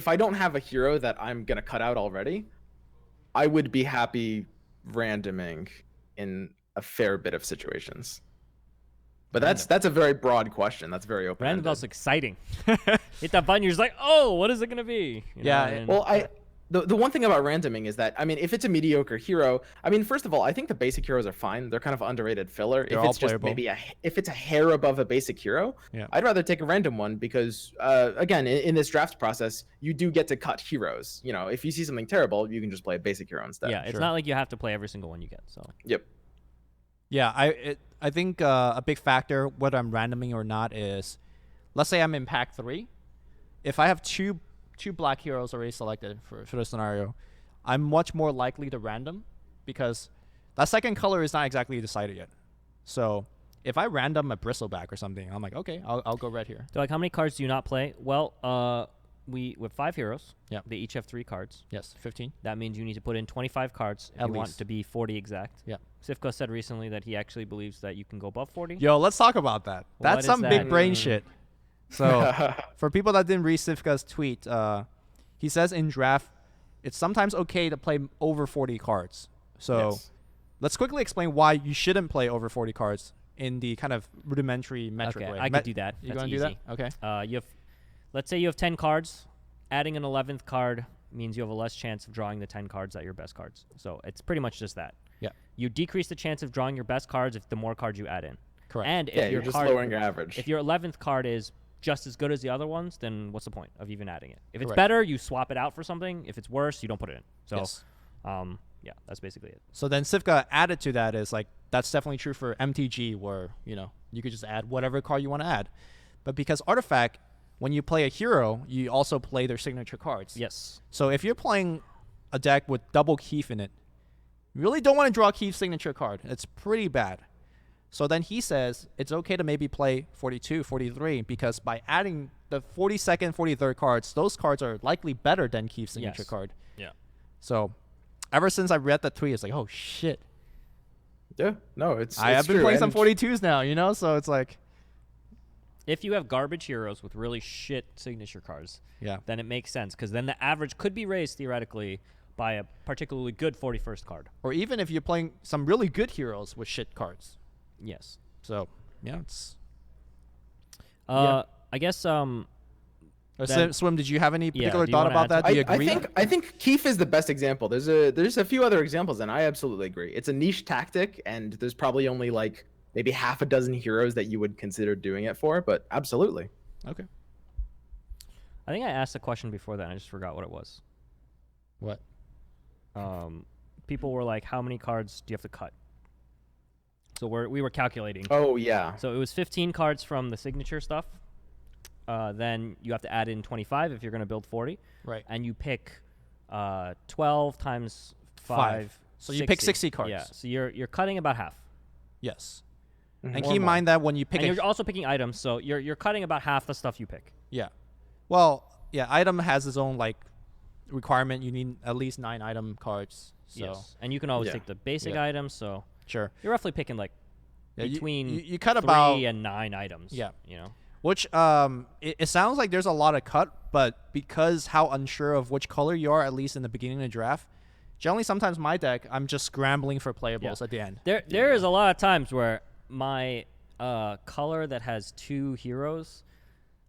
I don't have a hero that I'm going to cut out already, I would be happy randoming in a fair bit of situations. But that's a very broad question. That's very open. Random is exciting. Hit that button, you're just like, oh, what is it going to be? You know, well, the one thing about randoming is that, I mean, if it's a mediocre hero, I mean, first of all, I think the basic heroes are fine. They're kind of underrated filler. They're if it's all just playable. maybe if it's a hair above a basic hero, I'd rather take a random one because, again, in this draft process, you do get to cut heroes. You know, if you see something terrible, you can just play a basic hero instead. Yeah, it's not like you have to play every single one you get. So. Yep. Yeah, I think a big factor, whether I'm randoming or not, is, let's say I'm in pack 3. If I have two black heroes already selected for the scenario, I'm much more likely to random because that second color is not exactly decided yet. So if I random a bristleback or something, I'm like, okay, I'll go red here. So like, how many cards do you not play? Well, we have 5 heroes. Yeah. They each have 3 cards. Yes, 15. That means you need to put in 25 cards if At you want least. to be 40 exact. Yeah. Sifka said recently that he actually believes that you can go above 40. Yo, let's talk about that. What That's is some that? big brain shit. So for people that didn't read Sifka's tweet, he says in draft, it's sometimes okay to play over 40 cards. So Yes. let's quickly explain why you shouldn't play over 40 cards in the kind of rudimentary metric way. I could do that. You That's gonna easy. do that? Okay. Let's say you have 10 cards. Adding an 11th card means you have a less chance of drawing the 10 cards that are your best cards. So it's pretty much just that. Yeah. You decrease the chance of drawing your best cards if the more cards you add in. Correct. And if Yeah, your you're just card, lowering your average. if your 11th card is just as good as the other ones, then what's the point of even adding it? If it's Correct. better, you swap it out for something. If it's worse, you don't put it in. So, Yes. yeah, that's basically it. So then Sifka added to that is like, that's definitely true for MTG where, you know, you could just add whatever card you want to add. But because Artifact, when you play a hero, you also play their signature cards. Yes. So if you're playing a deck with double Keith in it, you really don't want to draw Keith's signature card. It's pretty bad. So then he says it's okay to maybe play 42, 43, because by adding the 42nd, 43rd cards, those cards are likely better than Keith's signature Yes. card. Yeah. So ever since I read that tweet, it's like, oh, shit. Yeah, no, it's I've been true. playing some And 42s now, you know? So it's like, If you have garbage heroes with really shit signature cards, yeah. then it makes sense because then the average could be raised theoretically by a particularly good 41st card. Or even if you're playing some really good heroes with shit cards. Yes. So, yeah, it's... I guess Then- Swim, did you have any particular do you thought wanna about add that? to Do you I agree? think Keith is the best example. There's a few other examples, and I absolutely agree. It's a niche tactic, and there's probably only like maybe half a dozen heroes that you would consider doing it for, but absolutely. Okay. I think I asked a question before that and I just forgot what it was. What? People were like, how many cards do you have to cut? So we were calculating. Oh yeah. So it was 15 cards from the signature stuff. Then you have to add in 25 if you're going to build 40. Right. And you pick 12 times 5. So you pick 60 cards. Yeah. So you're cutting about half. Yes. Mhm. And Or keep in more. mind that when you pick And a... you're also picking items, so you're cutting about half the stuff you pick. Yeah. Well, yeah, item has its own, like, requirement. You need at least 9 item cards. So, Yes. And you can always Yeah. take the basic Yeah. items, so sure. you're roughly picking like Yeah, between you cut 3 about... and 9 items. Yeah. You know. Which, it sounds like there's a lot of cut, but because how unsure of which color you are, at least in the beginning of the draft, generally sometimes my deck, I'm just scrambling for playables at the end. There is a lot of times where my color that has 2 heroes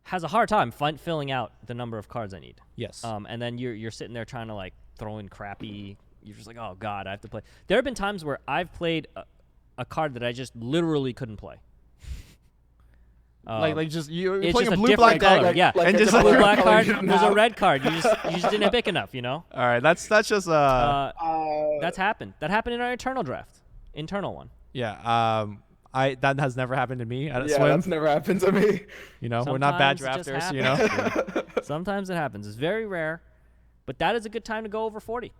has a hard time filling out the number of cards I need. Yes. And then you're sitting there trying to like throw in crappy. You're just like, oh god, I have to play. There have been times where I've played a card that I just literally couldn't play. like just you're it's playing just a blue different black deck. color. Yeah, like and it's just a a blue color black color card. you don't There's a have. red card. You just didn't pick enough. You know. All right, that's just That's happened. That happened in our internal draft. Internal one. yeah. That has never happened to me at Yeah, Swim. that's never happened to me. You know, we're not bad Sometimes it drafters. just You know. Sometimes it happens. It's very rare, but that is a good time to go over 40.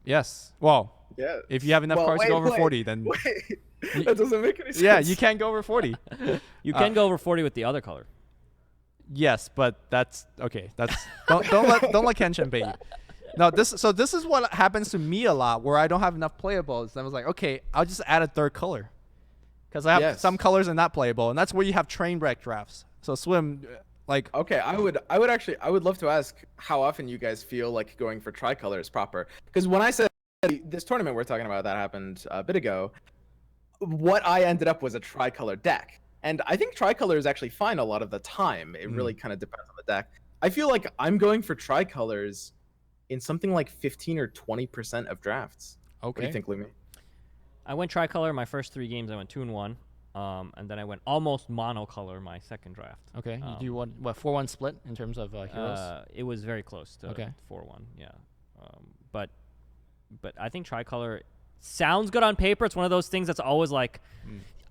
Yes. Well, Yeah. if you have enough cards to go over 40, then Wait. That doesn't make any sense. yeah, you can go over 40. You can go over 40 with the other color. Yes, but that's okay. That's don't let Kenshin bait you. No, this is what happens to me a lot, where I don't have enough playables. And I was like, okay, I'll just add a third color, because I have some colors are not playable, and that's where you have train wreck drafts. So Swim, like, okay, I would love to ask how often you guys feel like going for tricolor is proper, because when I said this tournament we're talking about that happened a bit ago, what I ended up was a tricolor deck, and I think tricolor is actually fine a lot of the time. It really kind of depends on the deck. I feel like I'm going for tricolors in something like 15 or 20% of drafts. Okay. What do you think, Lumi? I went tricolor my first 3 games. I went 2-1, and then I went almost monocolor my second draft. Okay. You do what 4-1 split in terms of heroes? It was very close to 4-1. Yeah. But I think tricolor sounds good on paper. It's one of those things that's always like,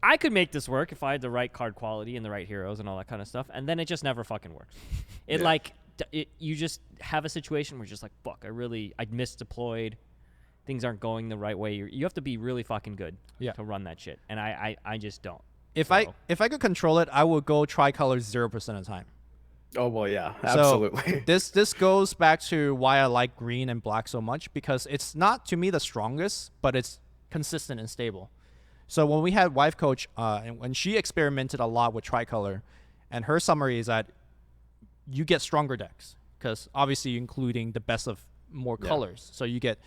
I could make this work if I had the right card quality and the right heroes and all that kind of stuff, and then it just never fucking works. You just have a situation where you're just like, fuck, I misdeployed. Things aren't going the right way. You have to be really fucking good to run that shit, and I just don't. If I could control it, I would go tricolor 0% of the time. Oh well, yeah, absolutely. So this goes back to why I like green and black so much, because it's not to me the strongest, but it's consistent and stable. So when we had Wife Coach, and when she experimented a lot with tricolor, and her summary is that you get stronger decks, because obviously you're including the best of more colors, so you get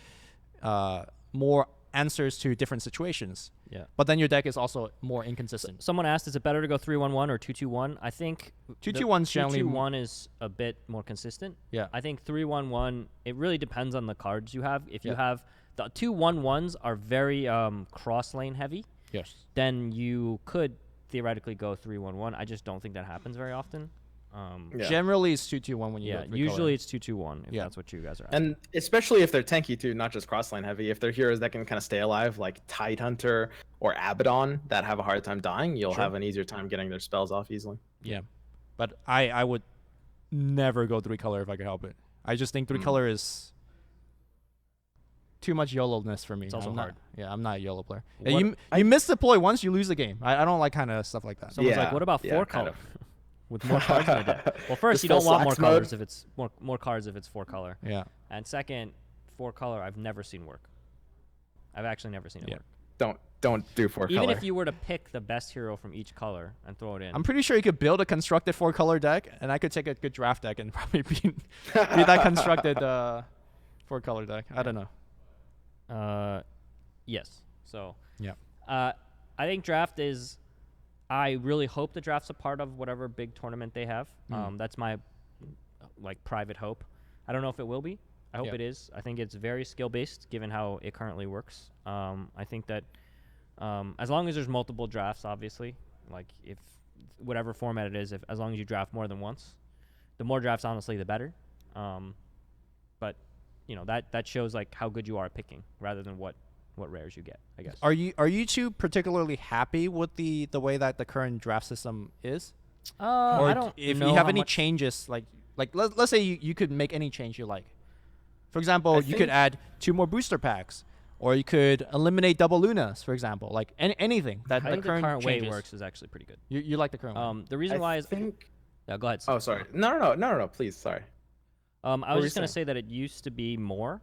more answers to different situations. Yeah. But then your deck is also more inconsistent. Someone asked, is it better to go 3-1-1 or 2-2-1? I think 2-2-1's generally 2-2-1 is a bit more consistent. Yeah. I think 3-1-1, it really depends on the cards you have. If you have the 2-1-1s are very cross lane heavy. Yes. Then you could theoretically go 3-1-1. I just don't think that happens very often. Generally, it's 2-2-1 when you go usually it's 2-2-1 if that's what you guys are asking. And especially if they're tanky too, not just cross-lane heavy. If they're heroes that can kind of stay alive, like Tidehunter or Abaddon, that have a hard time dying, you'll have an easier time getting their spells off easily. Yeah. But I would never go 3-color if I could help it. I just think 3-color is too much YOLO-ness for me. It's also hard. I'm not a YOLO player. You miss the play once, you lose the game. I don't like kind of stuff like that. Someone's like, what about 4-color? With more cards in the deck. Well, first, you don't want more colors if it's more cards if it's 4-color. Yeah. And second, 4-color I've never seen work. I've actually never seen it work. Don't do 4-color. Even if you were to pick the best hero from each color and throw it in. I'm pretty sure you could build a constructed 4-color deck, and I could take a good draft deck and probably beat that constructed 4-color deck. I don't know. Yes. So. Yeah. I think draft is. I really hope the draft's a part of whatever big tournament they have. That's my private hope. I don't know if it will be. I hope it is. I think it's very skill-based given how it currently works. I think that as long as there's multiple drafts, obviously, like if whatever format it is, as long as you draft more than once, the more drafts, honestly, the better. But, that shows like how good you are at picking rather than what rares you get, I guess. Are you two particularly happy with the way that the current draft system is? Or I don't if know you have any changes, like let's say you could make any change you like. For example, you could add 2 more booster packs, or you could eliminate double Lunas, for example. Like anything that I think the current way changes. it works is actually pretty good. You like the current way? The reason why is yeah, go ahead. Oh, sorry. No, please, sorry. I was just gonna say that it used to be more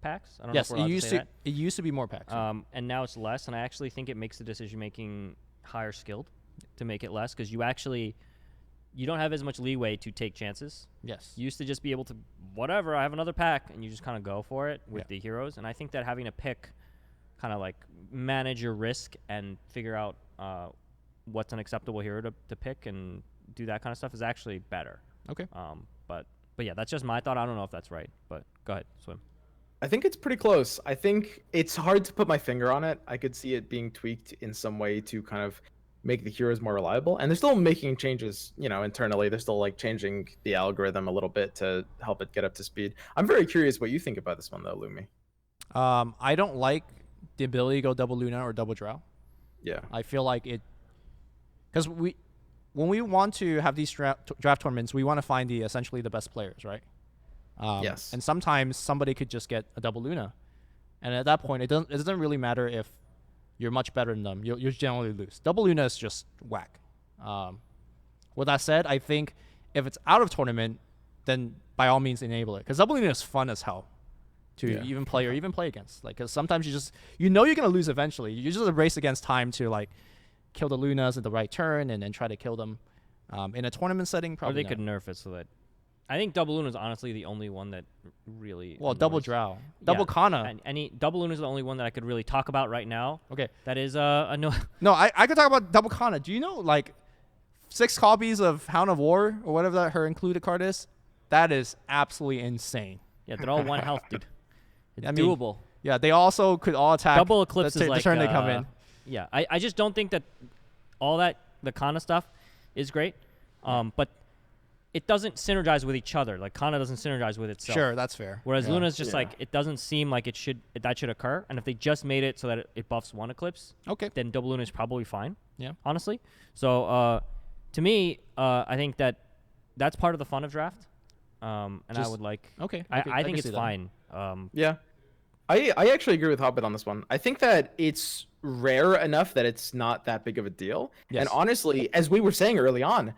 packs. I don't yes, know if we're allowed to say that. It used to be more packs. And now it's less, and I actually think it makes the decision making higher skilled to make it less, because you don't have as much leeway to take chances. Yes. You used to just be able to whatever, I have another pack, and you just kind of go for it with the heroes. And I think that having to pick, kind of like manage your risk and figure out what's an acceptable hero to pick and do that kind of stuff is actually better. Okay. But yeah, that's just my thought. I don't know if that's right, but go ahead, Swim. I think it's pretty close. I think it's hard to put my finger on it. I could see it being tweaked in some way to kind of make the heroes more reliable. And they're still making changes, internally. They're still changing the algorithm a little bit to help it get up to speed. I'm very curious what you think about this one though, Lumi. I don't like the ability to go double Luna or double Drow. Yeah. I feel like it, because when we want to have these draft tournaments, we want to find essentially the best players, right? Yes. And sometimes somebody could just get a double Luna, and at that point, it doesn't really matter if you're much better than them. You'll generally lose. Double Luna is just whack. With that said, I think if it's out of tournament, then by all means enable it, because double Luna is fun as hell. to even play or even play against. Like, cause sometimes you're gonna lose eventually. You just race against time to like kill the Lunas at the right turn and then try to kill them. In a tournament setting, probably. Or they could nerf it so that. I think double Luna is honestly the only one that really. Well, double Drow, double Kana. Any double Luna is the only one that I could really talk about right now. Okay. That is a no. No, I could talk about double Kana. Do you know like 6 copies of Hound of War or whatever that her included card is? That is absolutely insane. Yeah, they're all 1 health, dude. It's I mean, doable. Yeah, they also could all attack. Double Eclipse is like the turn they come in. Yeah, I just don't think that all that the Kana stuff is great, but it doesn't synergize with each other. Like Kana doesn't synergize with itself. Sure, that's fair. Whereas Luna's just like it doesn't seem like that should occur. And if they just made it so that it buffs 1 Eclipse, then double Luna is probably fine. Yeah, honestly. So to me, I think that's part of the fun of draft. And I would like. I think it's fine. Yeah. I actually agree with Hobbit on this one. I think that it's rare enough that it's not that big of a deal. Yes. And honestly, as we were saying early on,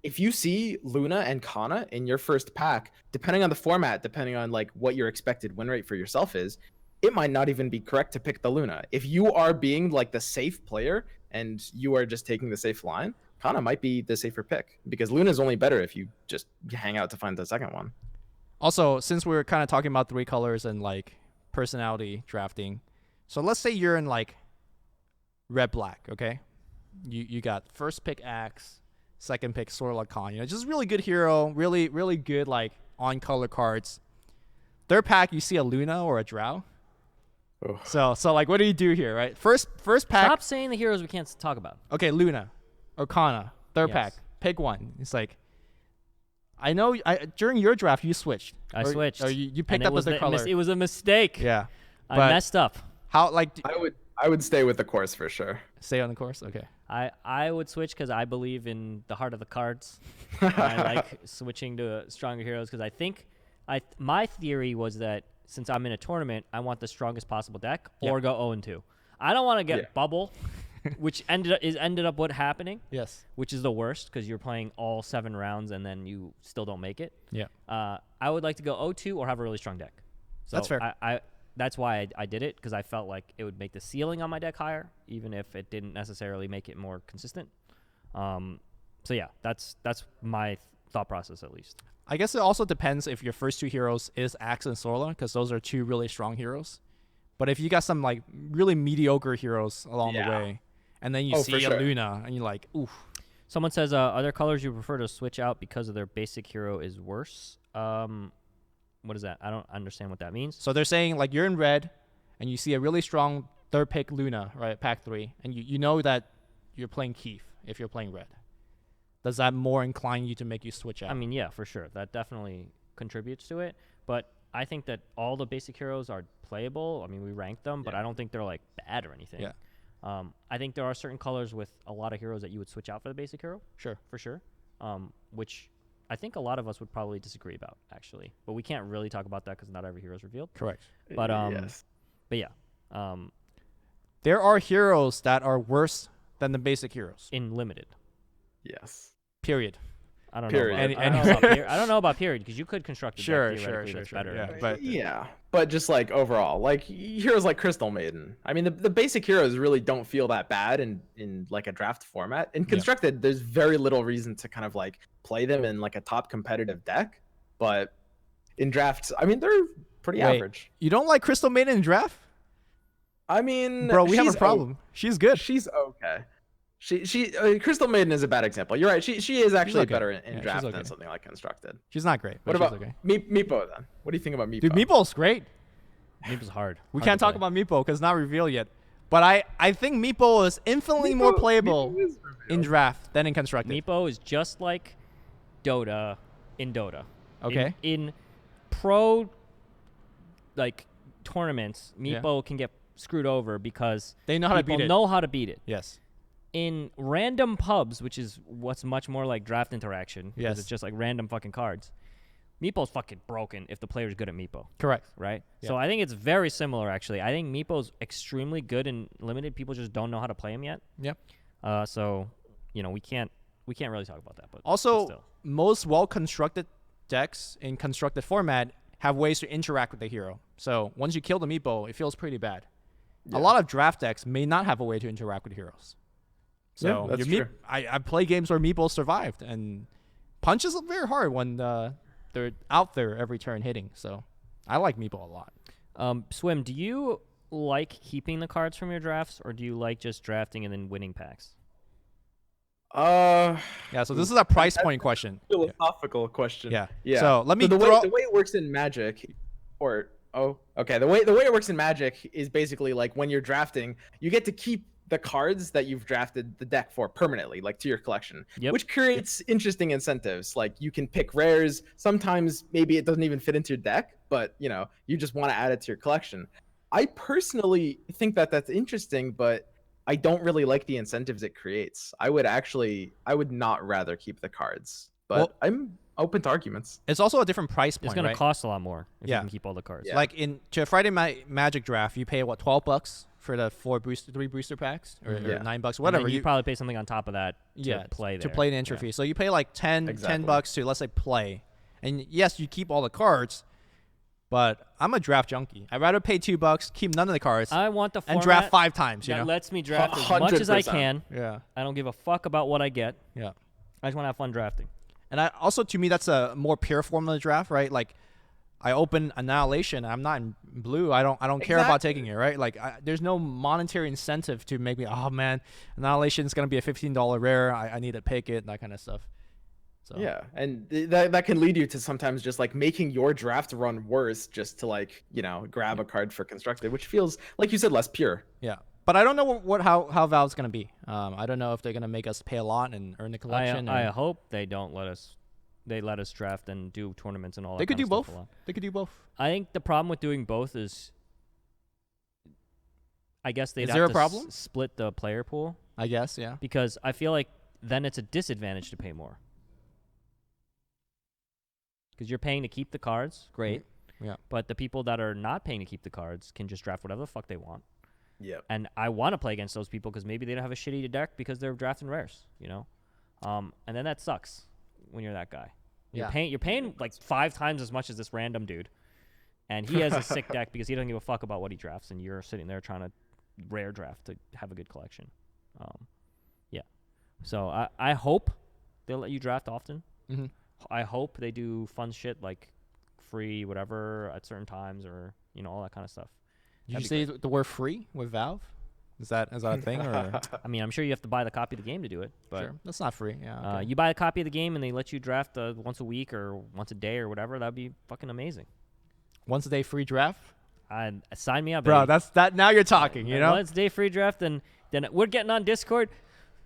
if you see Luna and Kana in your first pack, depending on the format, depending on like what your expected win rate for yourself is, it might not even be correct to pick the Luna. If you are being like the safe player and you are just taking the safe line, Kana might be the safer pick because Luna is only better if you just hang out to find the second one. Also, since we're kind of talking about 3 colors and like personality drafting, so let's say you're in like red black, okay? You got first pick Axe, second pick Sorla Khan, just really good hero, really good like on color cards. Third pack you see a Luna or a Drow. Oh. So like what do you do here, right? First pack. Stop saying the heroes we can't talk about. Okay, Luna or Kana. Third pack. Pick one. It's like I know during your draft you switched. I switched. Or you picked up the color. It was a mistake. Yeah. I messed up. How like I would stay with the course for sure. Stay on the course? Okay. I would switch because I believe in the heart of the cards. I like switching to stronger heroes because I think my theory was that since I'm in a tournament, I want the strongest possible deck or go 0-2. I don't want to get bubble, which ended up what happening. Yes. Which is the worst because you're playing all 7 rounds and then you still don't make it. Yeah. I would like to go 0-2 or have a really strong deck. So that's fair. That's why I did it, because I felt like it would make the ceiling on my deck higher, even if it didn't necessarily make it more consistent. So yeah, that's my thought process at least. I guess it also depends if your first 2 heroes is Axe and Sorla, because those are 2 really strong heroes. But if you got some like really mediocre heroes along the way, and then you see a Luna, and you're like, oof. Someone says other colors you prefer to switch out because of their basic hero is worse. What is that? I don't understand what that means. So they're saying like you're in red and you see a really strong third pick Luna, right? Pack 3. And you know that you're playing Keith if you're playing red. Does that more incline you to make you switch out? I mean, yeah, for sure. That definitely contributes to it. But I think that all the basic heroes are playable. I mean, we ranked them, but I don't think they're like bad or anything. Yeah. I think there are certain colors with a lot of heroes that you would switch out for the basic hero. Sure. For sure. Which I think a lot of us would probably disagree about, actually. But we can't really talk about that because not every hero is revealed. Correct. But but yeah. There are heroes that are worse than the basic heroes. In limited. Yes. Period. I don't know. I don't know about period because you could construct a deck theoretically that's better. Yeah, but just like overall, like heroes like Crystal Maiden. I mean, the basic heroes really don't feel that bad in like a draft format. In constructed, there's very little reason to kind of like play them in like a top competitive deck. But in drafts, I mean, they're pretty average. You don't like Crystal Maiden in draft? I mean, bro, we have a problem. She's good. She's okay. Crystal Maiden is a bad example. You're right. She is actually better in draft than something like constructed. She's not great. What about Meepo then? What do you think about Meepo? Dude, Meepo's great. Meepo's hard. We can't talk about Meepo because it's not revealed yet. But I think Meepo is infinitely more playable in draft than in constructed. Meepo is just like Dota in Dota. Okay. In pro like tournaments, Meepo can get screwed over because they know how to beat it. Know how to beat it. Yes. In random pubs, which is what's much more like draft interaction, because it's just like random fucking cards, Meepo's fucking broken if the player's good at Meepo. Correct. Right? Yeah. So I think it's very similar, actually. I think Meepo's extremely good in limited. People just don't know how to play him yet. Yep. So, we can't really talk about that. But also, most well-constructed decks in constructed format have ways to interact with the hero. So once you kill the meatball, it feels pretty bad. Yeah. A lot of draft decks may not have a way to interact with heroes. So that's true. I play games where meatballs survived, and punches are very hard when they're out there every turn hitting. So I like meatball a lot. Swim, do you like keeping the cards from your drafts, or do you like just drafting and then winning packs? Yeah, so this is a price point question. Philosophical question. Yeah. So let me the way it works in Magic, the way it works in Magic is basically like when you're drafting, you get to keep the cards that you've drafted the deck for permanently, like to your collection, which creates interesting incentives. Like you can pick rares. Sometimes maybe it doesn't even fit into your deck, but you just want to add it to your collection. I personally think that that's interesting, but I don't really like the incentives it creates. I would not rather keep the cards, but I'm open to arguments. It's also a different price point. It's going to cost a lot more if you can keep all the cards. Yeah. Like to a Friday Magic draft, you pay what, $12 for the 3 booster packs, or $9, whatever. You probably pay something on top of that to play there. To play an entry fee. So you pay like $10 to, let's say, play, and yes, you keep all the cards. But I'm a draft junkie. I'd rather pay $2, keep none of the cards. I want the format and draft 5 times. That lets me draft as much as I can. Yeah. I don't give a fuck about what I get. Yeah. I just want to have fun drafting. And to me, that's a more pure form of the draft, right? Like, I open Annihilation. I'm not in blue. I don't care about taking it, right? Like, there's no monetary incentive to make me, oh man, Annihilation is gonna be a $15 rare. I need to pick it, that kind of stuff. So. Yeah, and that can lead you to sometimes just like making your draft run worse just to like, grab a card for constructed, which feels, like you said, less pure. Yeah, but I don't know how Valve's going to be. I don't know if they're going to make us pay a lot and earn the collection. I hope they don't let us draft and do tournaments and all that. They could do both. Stuff a lot. They could do both. I think the problem with doing both is, I guess they'd is have there to a problem? Split the player pool. I guess, yeah. Because I feel like then it's a disadvantage to pay more. Because you're paying to keep the cards, great. Yeah. But the people that are not paying to keep the cards can just draft whatever the fuck they want. Yeah. And I want to play against those people because maybe they don't have a shitty deck because they're drafting rares, And then that sucks when you're that guy. You're paying like 5 times as much as this random dude, and he has a sick deck because he doesn't give a fuck about what he drafts, and you're sitting there trying to rare draft to have a good collection. So I hope they'll let you draft often. Mm-hmm. I hope they do fun shit like free whatever at certain times, or all that kind of stuff. Did you say the word free with Valve? Is that a thing? Or I mean, I'm sure you have to buy the copy of the game to do it, but sure. That's not free. Yeah. Okay. You buy a copy of the game and they let you draft once a week or once a day or whatever. That'd be fucking amazing. Once a day free draft? Sign me up, bro. baby. That's that. Now you're talking. Once a day free draft, then we're getting on Discord.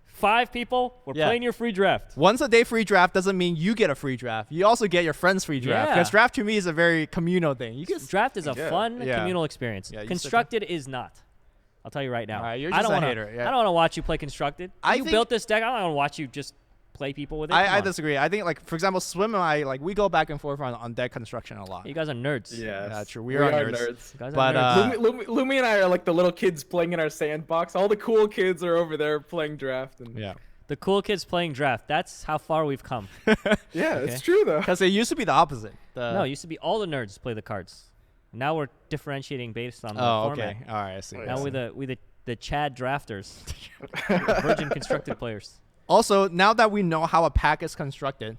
5 people, we're playing your free draft. Once a day free draft doesn't mean you get a free draft. You also get your friend's free draft. Because draft to me is a very communal thing. Draft is a fun communal experience. Constructed is not. I'll tell you right now. All right, you're just a hater. I don't want to watch you play Constructed. You built this deck. I don't want to watch you just play people with it. I disagree. I think, like, for example, Swim and I, like, we go back and forth on deck construction a lot. You guys are nerds. Yeah, true. We are nerds. But Lumi and I are like the little kids playing in our sandbox. All the cool kids are over there playing draft. And the cool kids playing draft. That's how far we've come. It's true though. Because it used to be the opposite. No, it used to be all the nerds play the cards. Now we're differentiating based on the format. Okay. All right, I see. Now we're the Chad drafters, virgin constructed players. Also, now that we know how a pack is constructed,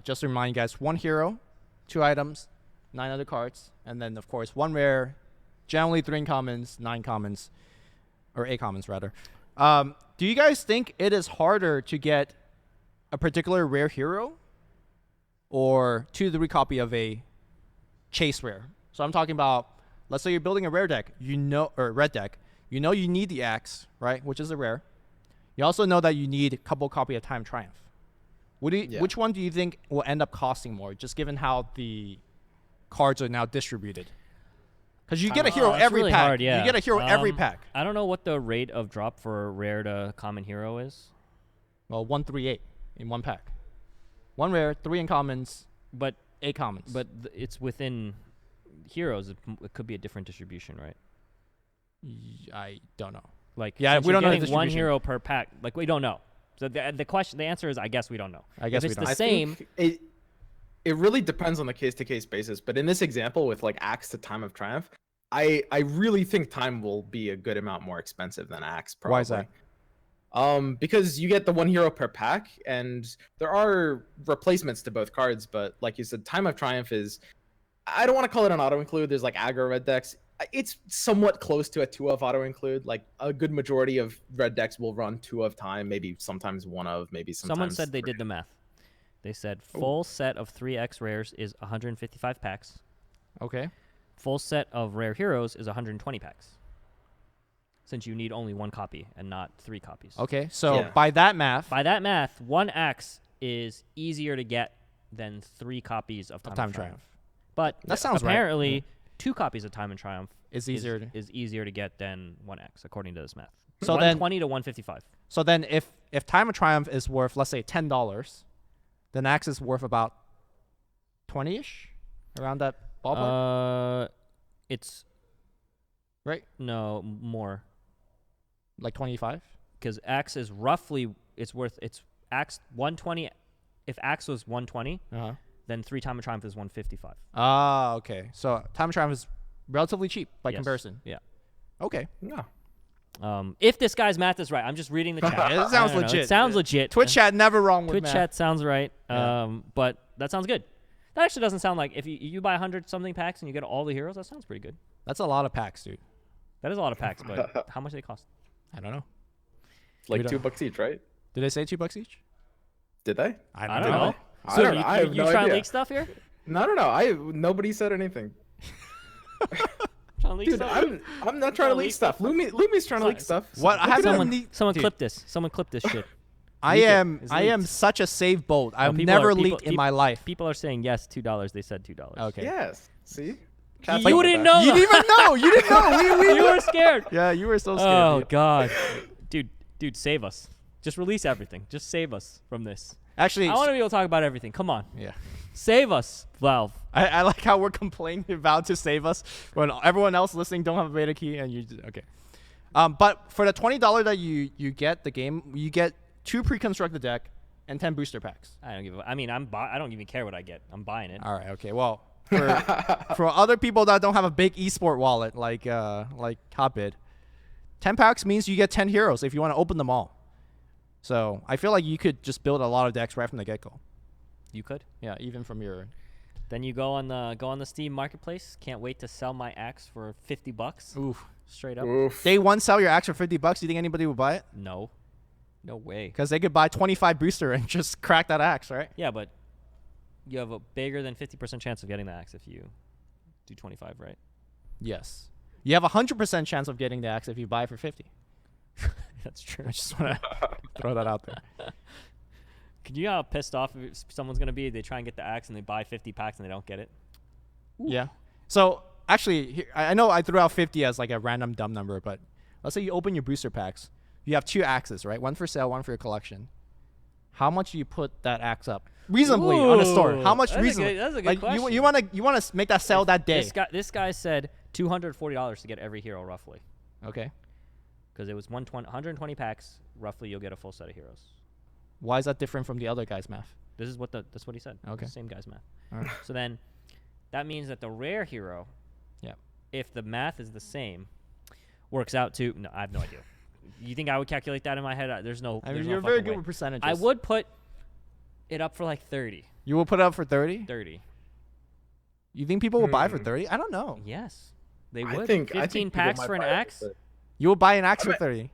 just to remind you guys, 1 hero, 2 items, 9 other cards, and then, of course, 1 rare, generally 3 commons, 9 commons, or 8 commons, rather. Do you guys think it is harder to get a particular rare hero or 2-3 copy of a chase rare? So I'm talking about, let's say you're building a rare deck, or red deck. You need the axe, right, which is a rare. You also know that you need a couple copy of Time Triumph. Which one do you think will end up costing more, just given how the cards are now distributed? Because you get a hero every really pack. Hard, yeah. You get a hero every pack. I don't know what the rate of drop for rare to common hero is. Well, 138 in 1 pack. 1 rare, 3 uncommons, but 8 commons. But it's within heroes. It could be a different distribution, right? I don't know. Like, we don't know the distribution. 1 hero per pack. Like, we don't know. So the answer is, I guess we don't know. I guess if it's we don't. the same. it really depends on the case-to-case basis. But in this example with like Axe to Time of Triumph, I really think Time will be a good amount more expensive than Axe. Probably. Why is that? Because you get the 1 hero per pack, and there are replacements to both cards. But like you said, Time of Triumph is, I don't want to call it an auto include. There's like aggro red decks. It's somewhat close to a 2 of auto include. Like a good majority of red decks will run 2 of Time, maybe sometimes 1 of, maybe sometimes. Someone said they 3. did the math. They said full set of 3X rares is 155 packs. Okay. Full set of rare heroes is 120 packs. Since you need only 1 copy and not 3 copies. Okay, so by that math, 1 Axe is easier to get than 3 copies of Time of Triumph. But that sounds apparently right. 2 copies of Time and Triumph is easier to get than 1X, according to this math. So 120 to 155. So then if Time of Triumph is worth, let's say, $10, then Axe is worth about 20-ish, around that ballpark? It's... Right? No, more. Like 25? Because Axe is roughly... It's Axe 120... If Axe was 120, then 3 Time of Triumph is 155. Ah, okay. So Time of Triumph is relatively cheap by comparison. Yeah. Okay. Yeah. If this guy's math is right, I'm just reading the chat. It sounds legit. It sounds legit. Twitch chat never wrong with Twitch math. chat sounds right. Yeah. But that sounds good. That actually doesn't sound like if you buy 100-something packs and you get all the heroes, that sounds pretty good. That's a lot of packs, dude. That is a lot of packs, but how much do they cost? I don't know. Like $2 each, right? Did they say $2 each? Did they? I don't know. I don't know. I have you no trying idea. to leak stuff here? No. Nobody said anything. Trying to leak Dude, stuff? I'm not trying to leak stuff. Lumi's trying to leak stuff. What? I have someone clip this. Someone clip this shit. I am such a safe bolt. I've never leaked in my life. People are saying yes, $2. They said $2. Okay. Yes. See? You didn't know. You didn't even know. You didn't know. You were scared. Yeah, you were so scared. Oh God, dude, save us. Just release everything. Just save us from this. Actually, I want to be able to talk about everything. Come on. Yeah. Save us, Valve. I like how we're complaining about to save us when everyone else listening don't have a beta key and you just, okay. But for the $20 that you get the game, you get 2 pre-constructed deck and 10 booster packs. I don't even care what I get. I'm buying it. All right. Okay. Well, for other people that don't have a big esport wallet like Hotbid, 10 packs means you get 10 heroes if you want to open them all. So I feel like you could just build a lot of decks right from the get-go. You could. Yeah, even from your. Then you go on the Steam marketplace. Can't wait to sell my axe for $50. Oof. Straight up. Oof. Day one, sell your axe for $50. Do you think anybody would buy it? No way. Because they could buy 25 booster and just crack that axe, right? Yeah, but you have a bigger than 50% chance of getting the axe if you do 25, right? Yes. You have a 100% chance of getting the axe if you buy it for 50. That's true. I just want to throw that out there. Could you know how pissed off if someone's gonna be? They try and get the axe and they buy 50 packs and they don't get it. Ooh. Yeah. So actually, I know I threw out 50 as like a random dumb number, but let's say you open your booster packs. You have 2 axes, right? One for sale, one for your collection. How much do you put that axe up reasonably on a store? How much reasonably? That's a good question. You want to make that sell that day. This guy said $240 to get every hero roughly. Okay. Because it was 120 packs. Roughly, you'll get a full set of heroes. Why is that different from the other guy's math? That's what he said. Okay. The same guy's math. All right. So then, that means that the rare hero, if the math is the same, works out to. No, I have no idea. You think I would calculate that in my head? There's no. I mean, there's no you're very fucking good way. with percentages. I would put it up for like 30. You will put it up for 30? 30. You think people will buy for 30? I don't know. Yes, they would. I think 15 people packs might for an buy it axe. You will buy an axe for 30?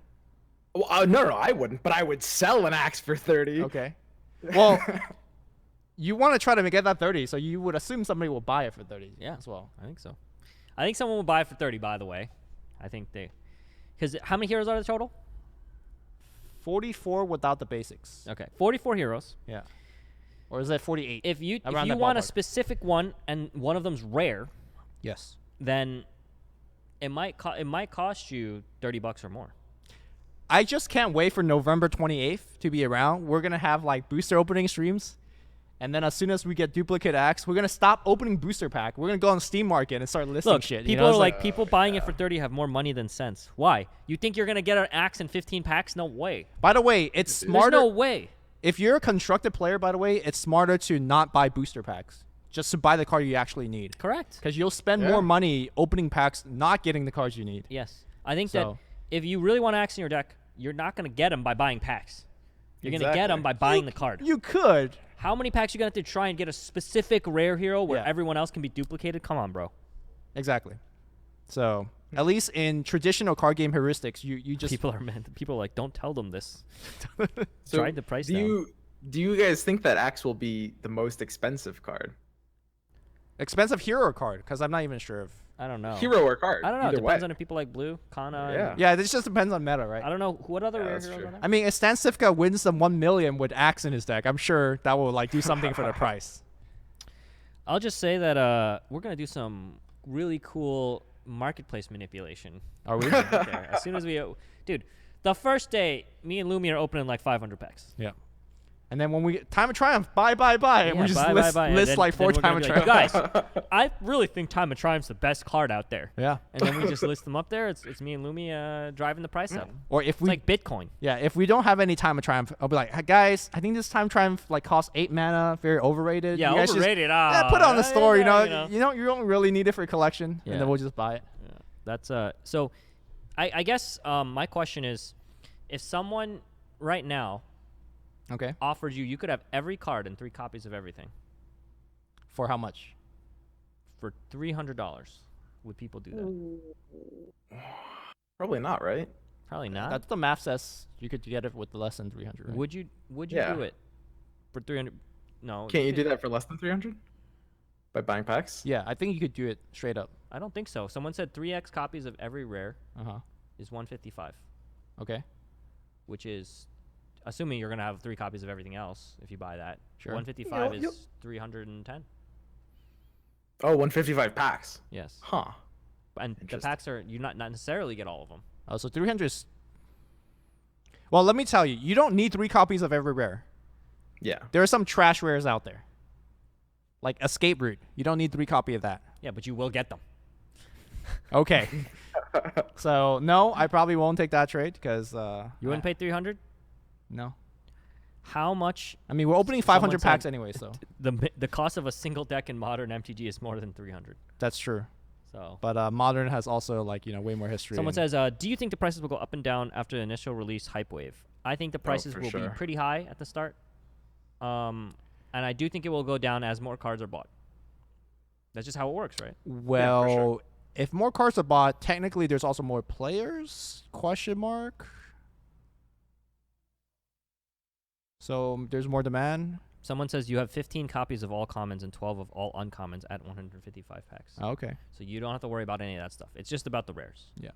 Well, no, I wouldn't. But I would sell an axe for 30. Okay. Well, you want to try to get that 30, so you would assume somebody will buy it for 30 as well. I think so. I think someone will buy it for 30, by the way. I think they... Because how many heroes are there total? 44 without the basics. Okay, 44 heroes. Yeah. Or is that 48? If you want a specific one and one of them's rare, yes, then it might cost you $30 or more. I just can't wait for November 28th to be around. We're gonna have like booster opening streams, and then as soon as we get duplicate axe, we're gonna stop opening booster pack. We're gonna go on Steam Market and start listing shit. People are like people buying it for 30 have more money than sense. Why? You think you're gonna get an axe in 15 packs? No way. By the way, it's smarter. There's no way. if you're a constructed player, by the way, it's smarter to not buy booster packs. Just to buy the card you actually need. Correct. Because you'll spend more money opening packs, not getting the cards you need. Yes. I think that if you really want Axe in your deck, you're not going to get them by buying packs. You're going to get them by buying the card. You could. How many packs you going to have to try and get a specific rare hero where everyone else can be duplicated? Come on, bro. Exactly. So, at least in traditional card game heuristics, you just... People are like, don't tell them this. So Tried the price down. Do you guys think that Axe will be the most expensive card? Expensive hero card, because I'm not even sure if... I don't know. Hero or card? I don't know. It depends way. on if people like blue, Kana. Yeah. Yeah, this just depends on meta, right? I don't know. What other rare that's heroes true. are there? I mean, if Stan Sivka wins the 1 million with Axe in his deck, I'm sure that will like do something for the price. I'll just say that we're going to do some really cool marketplace manipulation. Are we? Right there. As soon as we... Dude, the first day, me and Lumi are opening like 500 packs. Yeah. And then when we get Time of Triumph, buy. And we just list like 4 Time of Triumph. Guys, I really think Time of Triumph's the best card out there. Yeah. And then we just list them up there. It's me and Lumi driving the price up. Or if It's we like Bitcoin. Yeah, if we don't have any Time of Triumph, I'll be like, hey, guys, I think this Time of Triumph like costs 8 mana, very overrated. Yeah, you guys overrated. Just, put it on the store, you know. You You don't really need it for your collection, and then we'll just buy it. Yeah. That's so I guess my question is, if someone right now offered you could have every card and 3 copies of everything. For how much? For $300. Would people do that? Probably not, right? Probably not. That's the math says you could get it with less than 300. Right? Would you do it for 300? No. Can't you do that for less than 300? By buying packs? Yeah, I think you could do it straight up. I don't think so. Someone said 3x copies of every rare is 155. Okay. Which is, assuming you're going to have 3 copies of everything else if you buy that. Sure. 155 is 310. Oh, 155 packs. Yes. Huh. And the packs are, you not necessarily get all of them. Oh, so 300 is... Well, let me tell you, you don't need 3 copies of every rare. Yeah. There are some trash rares out there. Like Escape Route. You don't need 3 copies of that. Yeah, but you will get them. Okay. So, no, I probably won't take that trade because... you wouldn't pay 300? No. How much? I mean, we're opening 500 packs anyway, so... The cost of a single deck in Modern MTG is more than 300. That's true. So, but Modern has also like way more history. Someone says, "Do you think the prices will go up and down after the initial release hype wave?" I think the prices will be pretty high at the start, and I do think it will go down as more cards are bought. That's just how it works, right? Well, yeah, for sure. If more cards are bought, technically there's also more players? Question mark. So there's more demand. Someone says you have 15 copies of all commons and 12 of all uncommons at 155 packs. Oh, okay. So you don't have to worry about any of that stuff. It's just about the rares. Yeah.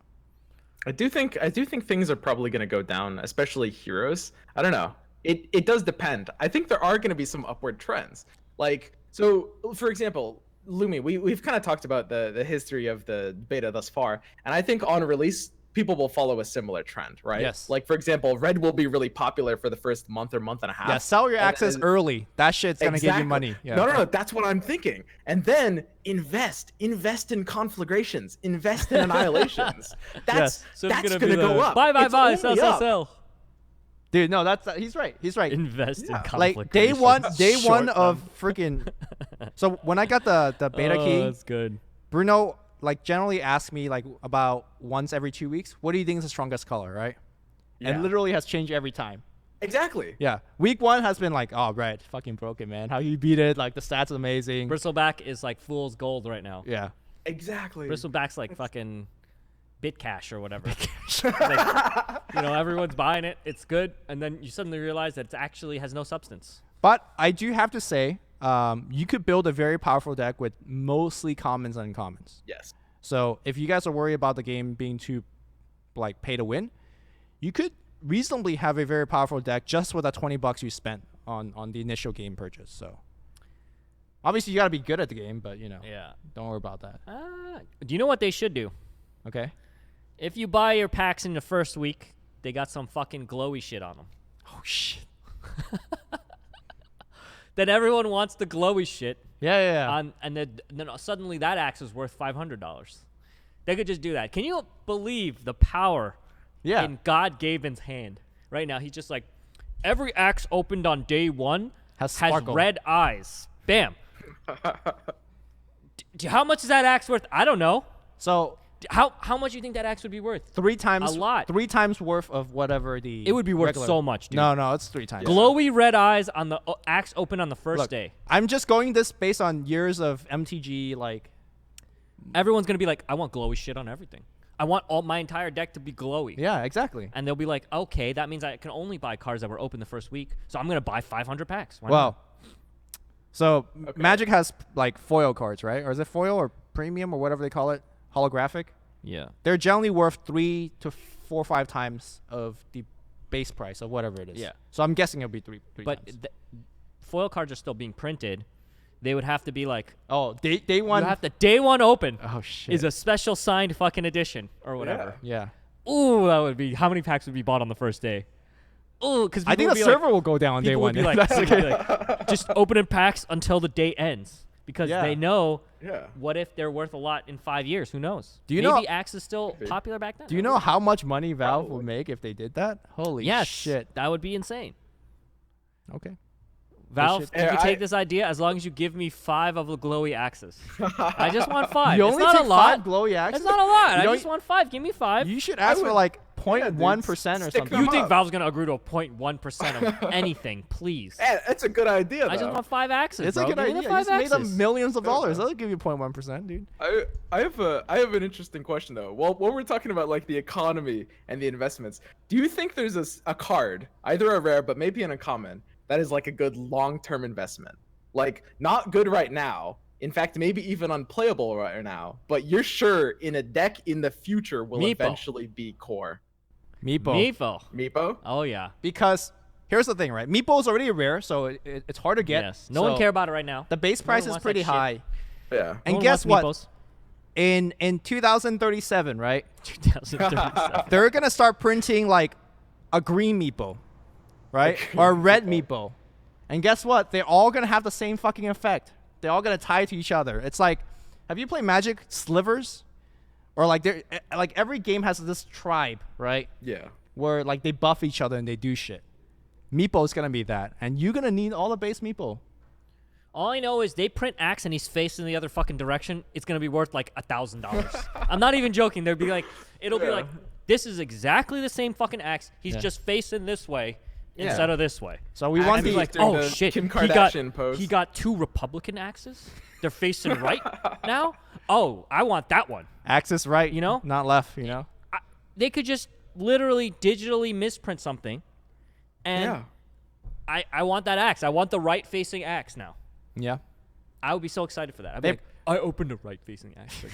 I do think things are probably going to go down, especially heroes. I don't know. It does depend. I think there are going to be some upward trends. Like, so for example, Lumi, we've kind of talked about the history of the beta thus far, and I think on release people will follow a similar trend, right? Yes. Like, for example, Red will be really popular for the first month or month and a half. Yeah, sell your access early. That shit's going to give you money. Yeah. No, that's what I'm thinking. And then invest in conflagrations, invest in annihilations. That's going to go up. Buy, sell. Dude, no, he's right. Invest in conflagrations. Like day one of freaking. So when I got the beta key, that's good. Bruno like generally asks me like about once every 2 weeks, what do you think is the strongest color, right? Yeah. And literally has changed every time. Exactly. Yeah. Week 1 has been like, oh, Red, fucking broken, man. How you beat it? Like the stats amazing. Bristleback is like fool's gold right now. Yeah. Exactly. Bristleback's like fucking Bitcash or whatever. Like, everyone's buying it. It's good, and then you suddenly realize that it actually has no substance. But I do have to say, you could build a very powerful deck with mostly commons and uncommons. Yes. So if you guys are worried about the game being too, like, pay to win, you could reasonably have a very powerful deck just with that $20 you spent on the initial game purchase. So obviously you got to be good at the game, but don't worry about that. Do you know what they should do? Okay. If you buy your packs in the first week, they got some fucking glowy shit on them. Oh shit. Then everyone wants the glowy shit. Yeah. And then suddenly that axe is worth $500. They could just do that. Can you believe the power in God Gaben's hand right now? He's just like, Every axe opened on day 1 has sparkle. red eyes. Bam. How much is that axe worth? I don't know. So how much do you think that axe would be worth? 3 times. A lot. 3 times worth of whatever the. It would be worth regular. so much, dude. No, it's 3 times. Glowy red eyes on the axe open on the first day. I'm just going this based on years of MTG. Like, everyone's gonna be like, I want glowy shit on everything. I want all my entire deck to be glowy. yeah, exactly. And they'll be like, okay, that means I can only buy cards that were open the first week. So I'm going to buy 500 packs. Why Well, not? so Magic has like foil cards, right? Or is it foil or premium or whatever they call it? Holographic? Yeah. They're generally worth 3 to 4 or 5 times of the base price of whatever it is. Yeah. So I'm guessing it'll be 3 But times. foil cards are still being printed. They would have to be like, Oh, day one. you have to day 1 open Oh, shit. is a special signed fucking edition or whatever. Yeah. Ooh, that would be, how many packs would be bought on the first day? Ooh, because I think the server will go down on day people one. would be like, That's okay. like, just opening packs until the day ends. Because Yeah. they know, Yeah. what if they're worth a lot in 5 years? Who knows? Do you Maybe know- Axe is still popular back then. Do you know how much money Valve would make if they did that? Holy Yes, shit. that would be insane. Okay. Valve, should- you can Yeah, take this idea as long as you give me 5 of the glowy axes. I just want 5. You It's only not take a lot. 5 glowy axes? It's not a lot. You I don't- just want 5. Give me 5. You should ask for like dude, 0.1% or stick something. them You think up. Valve's going to agree to a 0.1% of anything, please? Yeah, that's a good idea. I just though. want 5 axes, It's bro. a good Give me idea. the You 5 just made them axes. millions of dollars. That'll give you 0.1%, dude. I have an interesting question though. Well, when we're talking about like the economy and the investments, do you think there's a card, either a rare but maybe an uncommon, that is like a good long-term investment? Like not good right now. In fact, maybe even unplayable right now. But you're sure in a deck in the future will Meepo. eventually be core. Meepo. Meepo? Oh, yeah. Because here's the thing, right? Meepo is already rare, so it's hard to get. Yes. No one so care about it right now. The base No price one is wants pretty that shit. high. Yeah. And No one guess what? wants In 2037, right? Meepos. 2037. They're gonna start printing like a green Meepo, right? Or a red Meepo. And guess what? They're all gonna have the same fucking effect. They're all gonna tie to each other. It's like, have you played Magic Slivers? Or like every game has this tribe, right? Yeah. Where like they buff each other and they do shit. Meepo is gonna be that, and you're gonna need all the base Meepo. All I know is they print Axe and he's facing the other fucking direction. It's gonna be worth like $1,000. I'm not even joking. They'll be like, it'll be like, this is exactly the same fucking Axe. He's just facing this way instead of this way. So we Axe want is the like Oh the shit! Kim he Kardashian pose. got 2 Republican axes. They're facing right now. Oh, I want that one. axis right, You know? not left. You know. They could just literally digitally misprint something, and I want that axe. I want the right facing axe now. Yeah. I would be so excited for that. I'd be like, I opened a right facing axe. Like,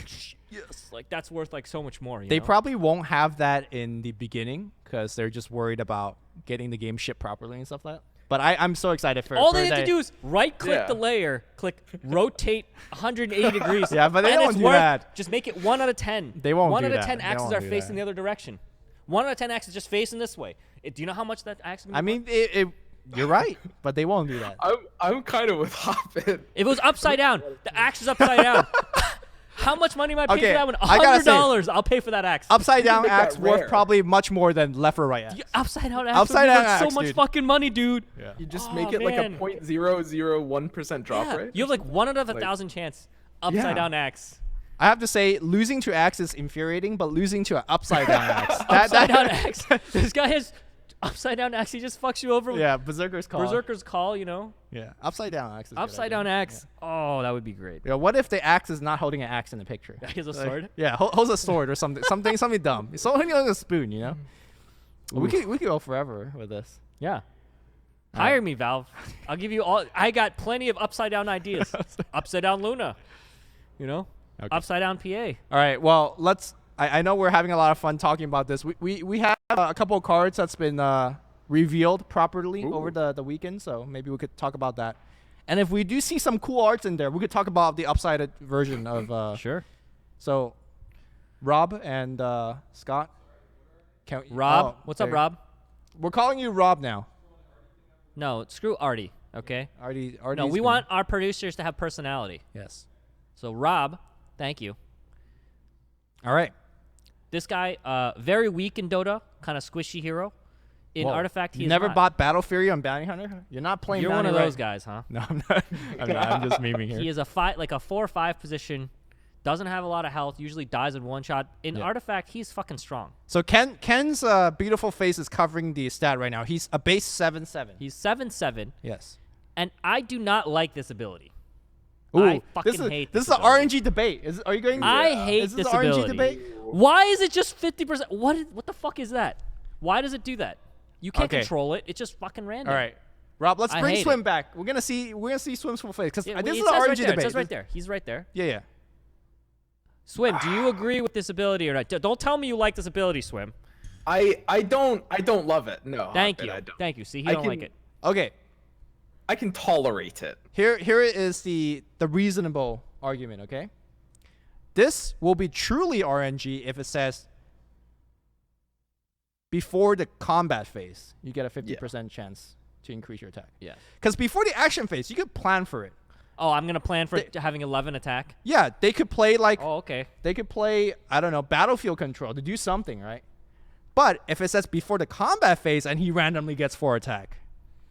yes, like that's worth like so much more. They know? probably won't have that in the beginning because they're just worried about getting the game shipped properly and stuff like that. But I'm so excited for All for they have to that. do is right click Yeah. the layer, click rotate 180 degrees. Yeah, but they and don't it's do worth, that. Just make it 1 out of 10. They won't 1 do out of that. 10 They axes won't are do facing that. the other direction. 1 out of 10 axes just facing this way. Do you know how much that axe? I mean, you're right, but they won't do that. I'm kind of with Hoppin. If it was upside down, the axe is upside down. How much money am I paying Okay, for that one? I gotta say, $100. I'll pay for that axe. Upside down make that axe worth rare. probably much more than left or right axe. Upside down axe. Upside would be down worth so axe, much dude. fucking money, dude. Yeah. You just Oh, make it like a man. 0.001% drop Yeah. rate. You have like 1 out of 1,000 chance. Upside Yeah. down axe. I have to say, losing to axe is infuriating, but losing to an upside down axe. Upside down axe. This guy has upside down axe. He just fucks you over with Yeah, Berserker's call. Berserker's call, you know? Yeah, upside down axe. Is a good Upside idea. down axe. Oh, that would be great. Yeah, what if the axe is not holding an axe in the picture? He has a Like, sword. Yeah, holds a sword or something, something dumb. It's holding on a spoon, you know. We could go forever with this. Yeah. Hire me, Valve. I'll give you all. I got plenty of upside down ideas. Upside down Luna. You know? Okay. Upside down PA. All right, well, let's. I know we're having a lot of fun talking about this. We have a couple of cards that's been revealed properly over the weekend, so maybe we could talk about that. And if we do see some cool arts in there, we could talk about the upsided version of. Sure. So, Rob and Scott. Rob. What's up, there- Rob? We're calling you Rob now. No, screw Artie, okay? Artie. No, we want our producers to have personality. Yes. So, Rob, thank you. All right. This guy, very weak in Dota, kind of squishy hero. In Artifact, he's never not. bought Battle Fury on Bounty Hunter? You're not playing You're Bounty one of right? those guys, huh? No, I'm not. I'm just memeing here. He is a 4 or 5 position. Doesn't have a lot of health. Usually dies in one shot. In Artifact, he's fucking strong. So Ken's beautiful face is covering the stat right now. He's a base 7/7. He's 7/7. Yes. And I do not like this ability. Ooh, I fucking hate this. this is an ability. RNG debate. Are you going? I hate is this RNG ability. debate? Why is it just 50%? What the fuck is that? Why does it do that? You can't control it. It's just fucking random. All right, Rob. Let's I bring hate Swim it. back. We're gonna see Swim's full face because Yeah, this it is an says RNG right there. debate. It says right there. He's right there. Yeah. Swim, do you agree with this ability or not? Don't tell me you like this ability, Swim. I don't love it. No. Thank you. I don't. Thank you. See, he I don't can- like it. Okay. I can tolerate it. Here is the reasonable argument. Okay. This will be truly RNG if it says before the combat phase, you get a 50% chance to increase your attack. Yeah. Because before the action phase, you could plan for it. Oh, I'm gonna plan for having 11 attack. Yeah, they could play like Oh, okay. they could play, I don't know, battlefield control to do something, right? But if it says before the combat phase and he randomly gets 4 attack,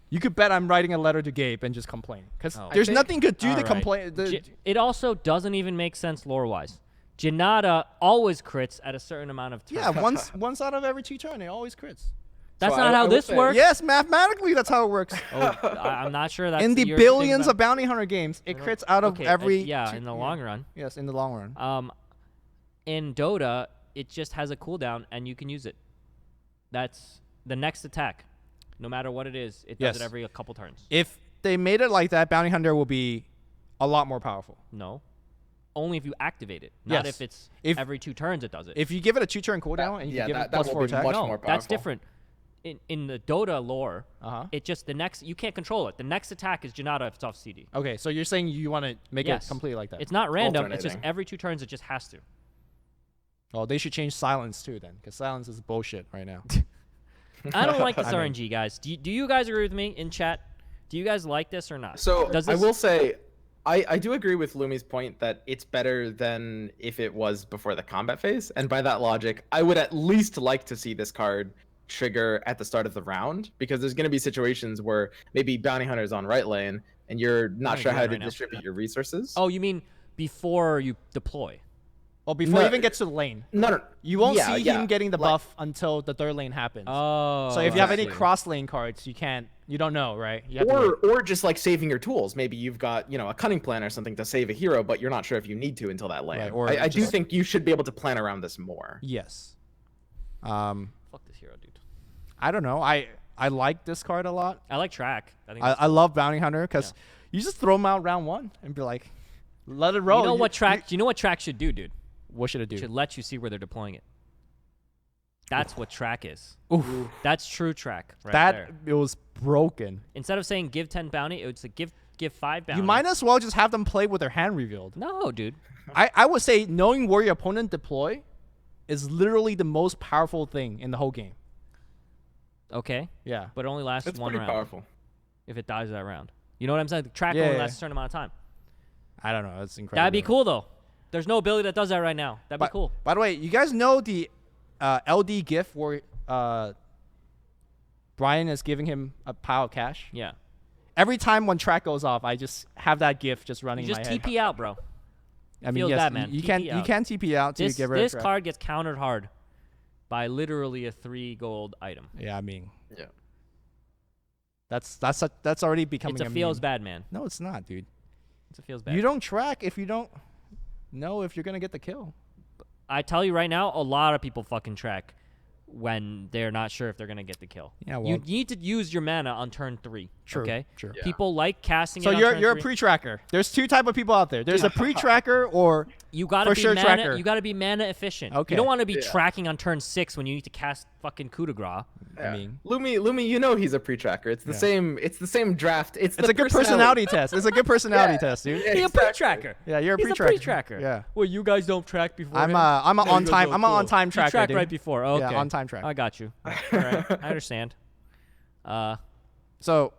you could bet I'm writing a letter to Gabe and just complain. Because there's nothing to do to complain. It also doesn't even make sense lore-wise. Janata always crits at a certain amount of turns. Yeah, once out of every 2 turns, it always crits. That's So not I how would this say- works. Yes, mathematically, that's how it works. I'm not sure that's In the you're billions thinking of bounty hunter games, it crits out of Okay, every. in the long run. Yes, in the long run. In Dota, it just has a cooldown and you can use it. That's the next attack. No matter what it is, it does Yes. it every couple turns. If they made it like that, bounty hunter will be a lot more powerful. No. Only if you activate it. Not Yes. if it's If- every 2 turns it does it. If you give it a 2-turn cooldown and you give it plus will 4 be attack, much no, more powerful. that's different. In the Dota lore, Uh-huh. it just the next you can't control it. The next attack is Janata if it's off CD. Okay, so you're saying you want to make Yes. it completely like that. It's not random. It's just Alternating. every 2 turns it just has to. Oh, they should change silence too then, because silence is bullshit right now. I don't like this I mean- RNG, guys. Do you guys agree with me in chat? Do you guys like this or not? So Does I this- will say, I do agree with Lumi's point that it's better than if it was before the combat phase. And by that logic, I would at least like to see this card trigger at the start of the round, because there's going to be situations where maybe bounty hunter's on right lane and you're not sure do how that to right now. distribute your resources. Oh, you mean before you deploy? Well, before No. he even gets to the lane. No. You won't Yeah, see yeah. him getting the Like- buff until the 3rd lane happens. Oh. So if you have any exactly. cross lane cards, you don't know, right? You have to wait. Or just like saving your tools. Maybe you've got, a cunning plan or something to save a hero, but you're not sure if you need to until that lane. Right, or I do just- think you should be able to plan around this more. Yes. Fuck this hero, dude. I don't know. I like this card a lot. I like track. I think. I love bounty hunter because you just throw him out round 1 and be like, let it roll. You know what track? Do you know what track should do, dude? What should it do? Should let you see where they're deploying it. That's what track is. Oof. That's true track right That there. it was broken. Instead of saying give 10 bounty, it would say give 5 bounty. You might as well just have them play with their hand revealed. No, dude. I would say knowing where your opponent deploy is literally the most powerful thing in the whole game. Okay, Yeah. but it only lasts It's one pretty round. powerful. If it dies that round, you know what I'm saying? The track Yeah, only yeah. lasts a certain amount of time. I don't know. That's incredible. That'd be cool though. There's no ability that does that right now. That'd be cool. By the way, you guys know the LD GIF where Brian is giving him a pile of cash? Yeah. Every time when track goes off, I just have that GIF just running You in just my head. TP out, bro. I mean, feels yes, bad, man. you TP can out. TP out to This get rid of this track. card gets countered hard by literally a 3 gold item. Yeah, I mean, Yeah. that's already becoming It's a a feels meme. bad, man. No, it's not, dude. It's a feels bad. You don't track if you don't know if you're gonna get the kill. I tell you right now, a lot of people fucking track when they're not sure if they're gonna get the kill. Yeah, well, You need to use your mana on turn 3. True, Okay. true. Yeah. People like casting So it on you're turn a 3. pre-tracker. There's 2 type of people out there. There's a pre-tracker or You gotta for be sure mana. tracker. You gotta be mana efficient. Okay. You don't want to be Yeah. tracking on turn 6 when you need to cast fucking coup de grace. Yeah. I mean, Lumi, you know he's a pre-tracker. It's the Yeah. same. It's the same draft. It's it's a good personality test. It's a good personality Yeah. test, dude. Yeah. He's Exactly. a pre-tracker. Yeah, you're a He's pre-tracker. a pre-tracker. Yeah. Well, you guys don't track before. I'm him? I'm an No, you on guys time. don't. I'm an Cool. on time You tracker. track dude. right before. Okay. Yeah, on time tracker. I got you. All right. I understand. So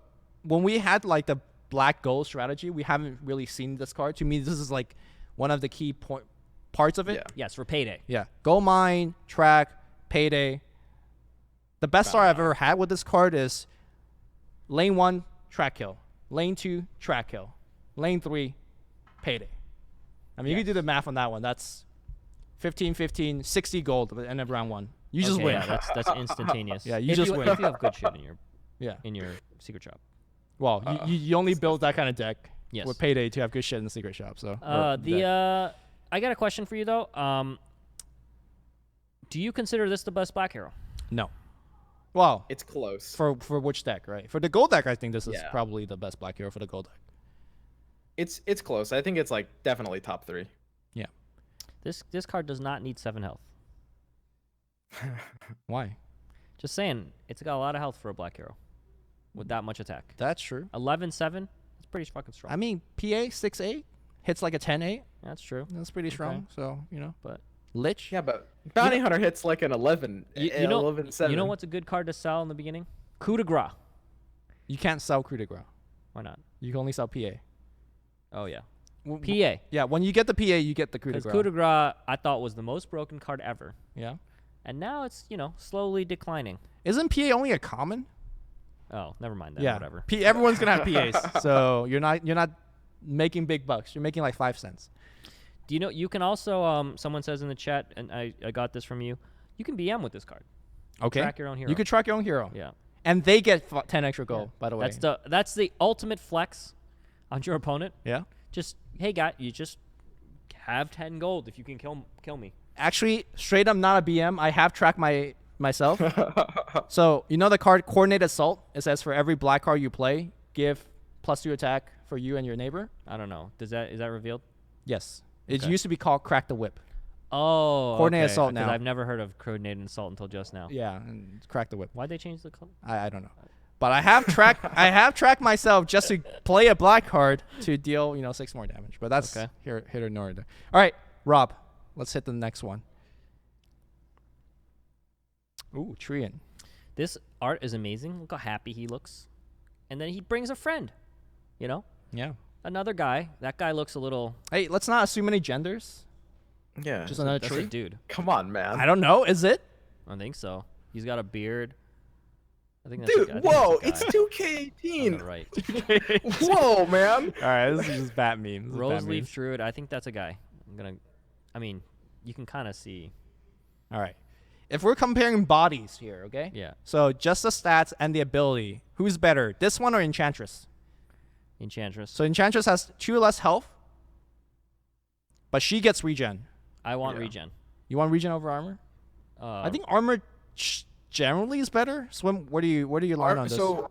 when we had like the black gold strategy, we haven't really seen this card. To me, this is like one of the key parts of it. Yeah. Yes, for payday. Yeah. Gold mine, track, payday. The best start I've ever had with this card is lane 1, track kill. Lane 2, track kill. Lane 3, payday. I mean, you can do the math on that one. That's 15, 15, 60 gold at the end of round 1. You just win. Yeah, that's instantaneous. Yeah, you just win. If you have good shit in your secret shop. Well, you only build that kind of deck with payday to have good shit in the secret shop. So I got a question for you though. Do you consider this the best black hero? No. Well, it's close. For which deck, right? For the gold deck, I think this is probably the best black hero for the gold deck. It's close. I think it's like definitely top 3. Yeah. This card does not need 7 health. Why? Just saying, it's got a lot of health for a black hero with that much attack. That's true. 11-7, that's pretty fucking strong. I mean, PA 6-8 hits like a 10-8. That's true. That's pretty strong. So, but Lich? Yeah, but Bounty Hunter hits like an 11. You know 11-7. You know what's a good card to sell in the beginning? Coup de grace. You can't sell Coup de grace. Why not? You can only sell PA. Oh, yeah. PA. Yeah, when you get the PA, you get the Coup de Because grace. Coup de grace, I thought, was the most broken card ever. Yeah. And now it's, slowly declining. Isn't PA only a common? Oh, never mind that. Yeah. Whatever. Everyone's going to have PAs. So you're not making big bucks. You're making like 5 cents. Do you know, you can also, someone says in the chat, and I got this from you, you can BM with this card. Okay. Track your own hero. You can track your own hero. Yeah. And they get 10 extra gold, by the way. That's the ultimate flex on your opponent. Yeah. Just, hey, guy, you just have 10 gold if you can kill me. Actually, straight up not a BM. I have tracked myself. So, the card Coordinated Assault? It says for every black card you play, give +2 attack for you and your neighbor. I don't know. Is that revealed? Yes. It used to be called Crack the Whip. Oh, Coordinated Assault now. Because I've never heard of Coordinated Assault until just now. Yeah, and Crack the Whip. Why'd they change the color? I don't know. But I have tracked myself just to play a black card to deal 6 more damage. But that's here or nor there. All right, Rob, let's hit the next one. Ooh, Treant. This art is amazing. Look how happy he looks. And then he brings a friend, Yeah. Another guy. That guy looks a little... Hey, let's not assume any genders. Yeah. Just another That's tree? a dude. Come on, man. I don't know. Is it? I think so. He's got a beard. I think Dude, whoa, it's it's 2K18. Right. Whoa, man. All right, this is just bat memes. Rose Leaf Druid. I think that's a guy. You can kind of see. All right. If we're comparing bodies here, okay? Yeah. So just the stats and the ability, who's better, this one or Enchantress? Enchantress. So Enchantress has 2 less health, but she gets regen. I want regen. You want regen over armor? I think armor generally is better. Swim, where do you learn on this? So,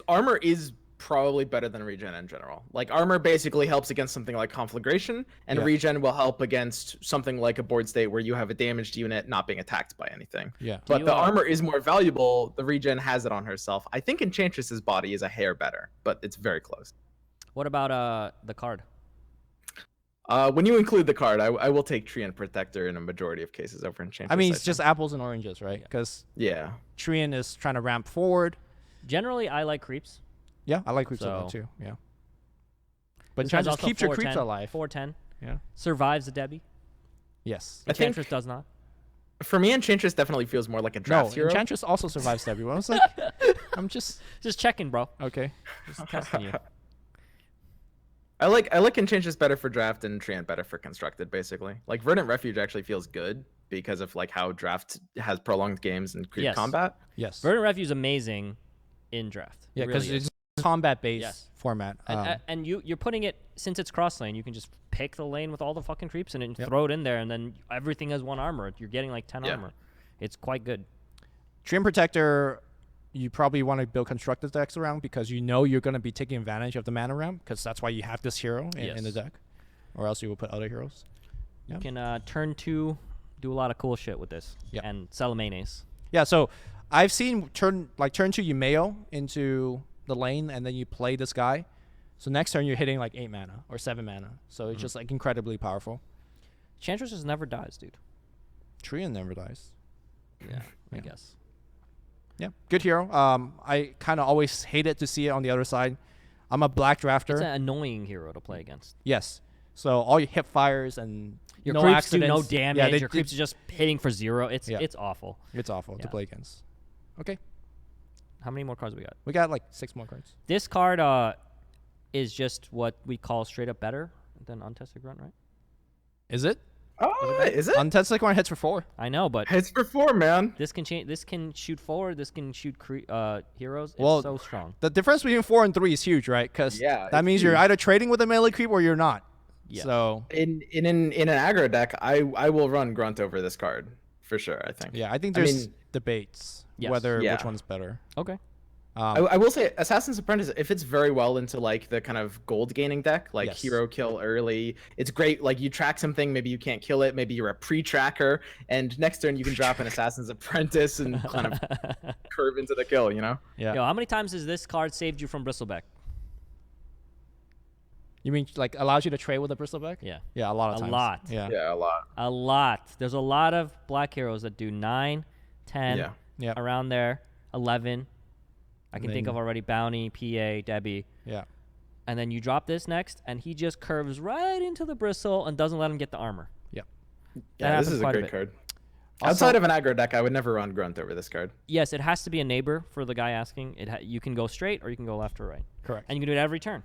armor is probably better than regen in general. Like armor basically helps against something like conflagration, and regen will help against something like a board state where you have a damaged unit not being attacked by anything. Yeah. But the armor is more valuable. The regen has it on herself. I think Enchantress's body is a hair better, but it's very close. What about the card? When you include the card, I will take Treant Protector in a majority of cases over Enchantress. I mean, it's just apples and oranges, right? Because Treant is trying to ramp forward. Generally, I like creeps. Yeah, I like creeps a lot too. Yeah. But Enchantress keeps your creeps alive. 410. Yeah. Survives a Debbie. Yes. Enchantress does not. For me, Enchantress definitely feels more like a draft hero. Enchantress also survives Debbie. I was like, I'm just checking, bro. Okay. Just testing you. I like Enchantress better for draft and Treant better for constructed, basically. Like Verdant Refuge actually feels good because of like how draft has prolonged games and creep combat. Yes. Verdant Refuge is amazing in draft. Yeah, because it's combat-based format. And you're putting it, since it's cross lane, you can just pick the lane with all the fucking creeps and throw it in there, and then everything has 1 armor. You're getting like 10 armor. It's quite good. Treant Protector, you probably want to build constructed decks around because you're going to be taking advantage of the mana ramp because that's why you have this hero in the deck, or else you will put other heroes. You can turn 2, do a lot of cool shit with this, and sell a mayonnaise. Yeah, so I've seen turn 2 Yumeo into the lane, and then you play this guy. So next turn you're hitting like 8 mana or 7 mana. So it's just like incredibly powerful. Enchantress just never dies, dude. Treant never dies. Yeah, I guess. Yeah, good hero. I kind of always hated to see it on the other side. I'm a black drafter. It's an annoying hero to play against. Yes. So all your hip fires and your no creeps accidents. do no damage. Your creeps are just hitting for 0. It's awful. It's awful to play against. Okay. How many more cards we got? We got like 6 more cards. This card is just what we call straight up better than Untested Grunt, right? Is it? Oh, is it? Untested Grunt hits for 4. I know, but Hits for 4, man. this can change. This can shoot forward. This can shoot heroes. It's Well, so strong. The difference between 4 and 3 is huge, right? Because Yeah, that it's means you're huge. either trading with a melee creep or you're not. Yes. So In an aggro deck, I will run Grunt over this card for sure. I think. yeah, I think I there's mean- debates Yes. whether Yeah. which one's better. Okay. I will say Assassin's Apprentice, if it's very well into like the kind of gold gaining deck, like Yes. hero kill early, it's great. Like you track something, maybe you can't kill it, maybe you're a pre-tracker, and next turn you can drop an Assassin's Apprentice and kind of curve into the kill, you know? Yeah. Yo, how many times has this card saved you from Bristleback? You mean like allows you to trade with a bristleback? Yeah. Yeah, a lot of A times. lot. Yeah. Yeah, a lot. A lot. There's a lot of black heroes that do 9, 10, Yeah. Yeah. around there, 11. I can think then- of already Bounty, PA, Debbie. Yeah. And then you drop this next, and he just curves right into the bristle and doesn't let him get the armor. Yeah. That Yeah, this happens is a quite a great bit. card. Also- Outside of an aggro deck, I would never run Grunt over this card. Yes, it has to be a neighbor for the guy asking. You can go straight or you can go left or right. Correct. And you can do it every turn.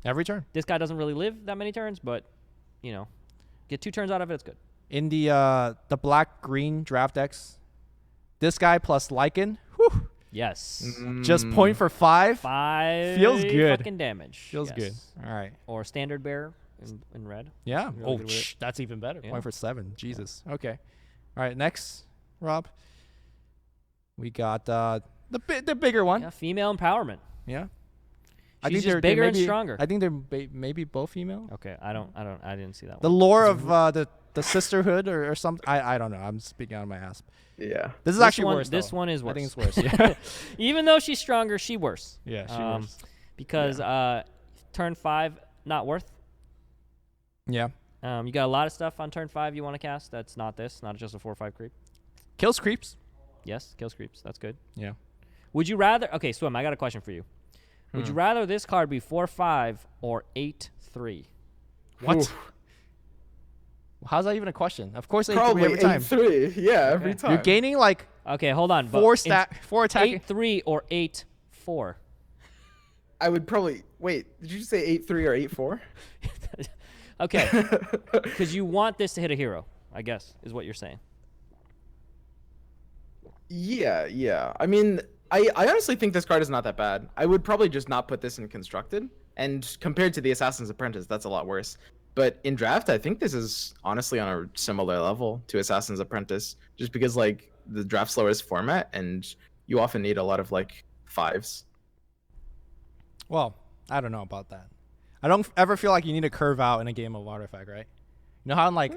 Every turn. This guy doesn't really live that many turns, but, you know, get 2 turns out of it, it's good. In the black green draft decks, this guy plus Lycan, whew, Yes. just point for 5. 5 Feels good. fucking damage. Feels good. Yes. All right. Or standard bearer in red. Yeah. Really Oh, good with it. that's even better. Yeah. Point for 7. Jesus. Okay. All right. Next, Rob. We got the bigger one. Yeah, female empowerment. Yeah. She's just bigger and stronger. I think they're maybe both female. Okay, I didn't see that The one. lore of the sisterhood or something. I don't know. I'm speaking out of my ass. Yeah. This is This actually one- worse. this though. one is I think worse. it's worse. Yeah. Even though she's stronger, she worse. Yeah, she worse. Because turn 5 not worth. Yeah. You got a lot of stuff on turn 5 you want to cast. That's not this, not just a 4/5 creep. Kills creeps. Yes, kills creeps. That's good. Yeah. Would you rather? Okay, Swim. I got a question for you. Would you rather this card be 4/5 or 8/3? What? Oof. How's that even a question? Of course, 8/3 Probably every time. 8/3. Yeah, every Okay. time. You're gaining like Okay, hold on. but 4 in stat, 4 attacking. 8/3 or 8/4? I would probably wait. Did you say 8/3 or 8/4? Okay, because you want this to hit a hero, I guess, is what you're saying. Yeah. I mean, I honestly think this card is not that bad. I would probably just not put this in constructed. And compared to the Assassin's Apprentice, that's a lot worse. But in draft, I think this is honestly on a similar level to Assassin's Apprentice, just because like the draft slowest format, and you often need a lot of like 5s. Well, I don't know about that. I don't ever feel like you need to curve out in a game of Artifact, right? You know how in like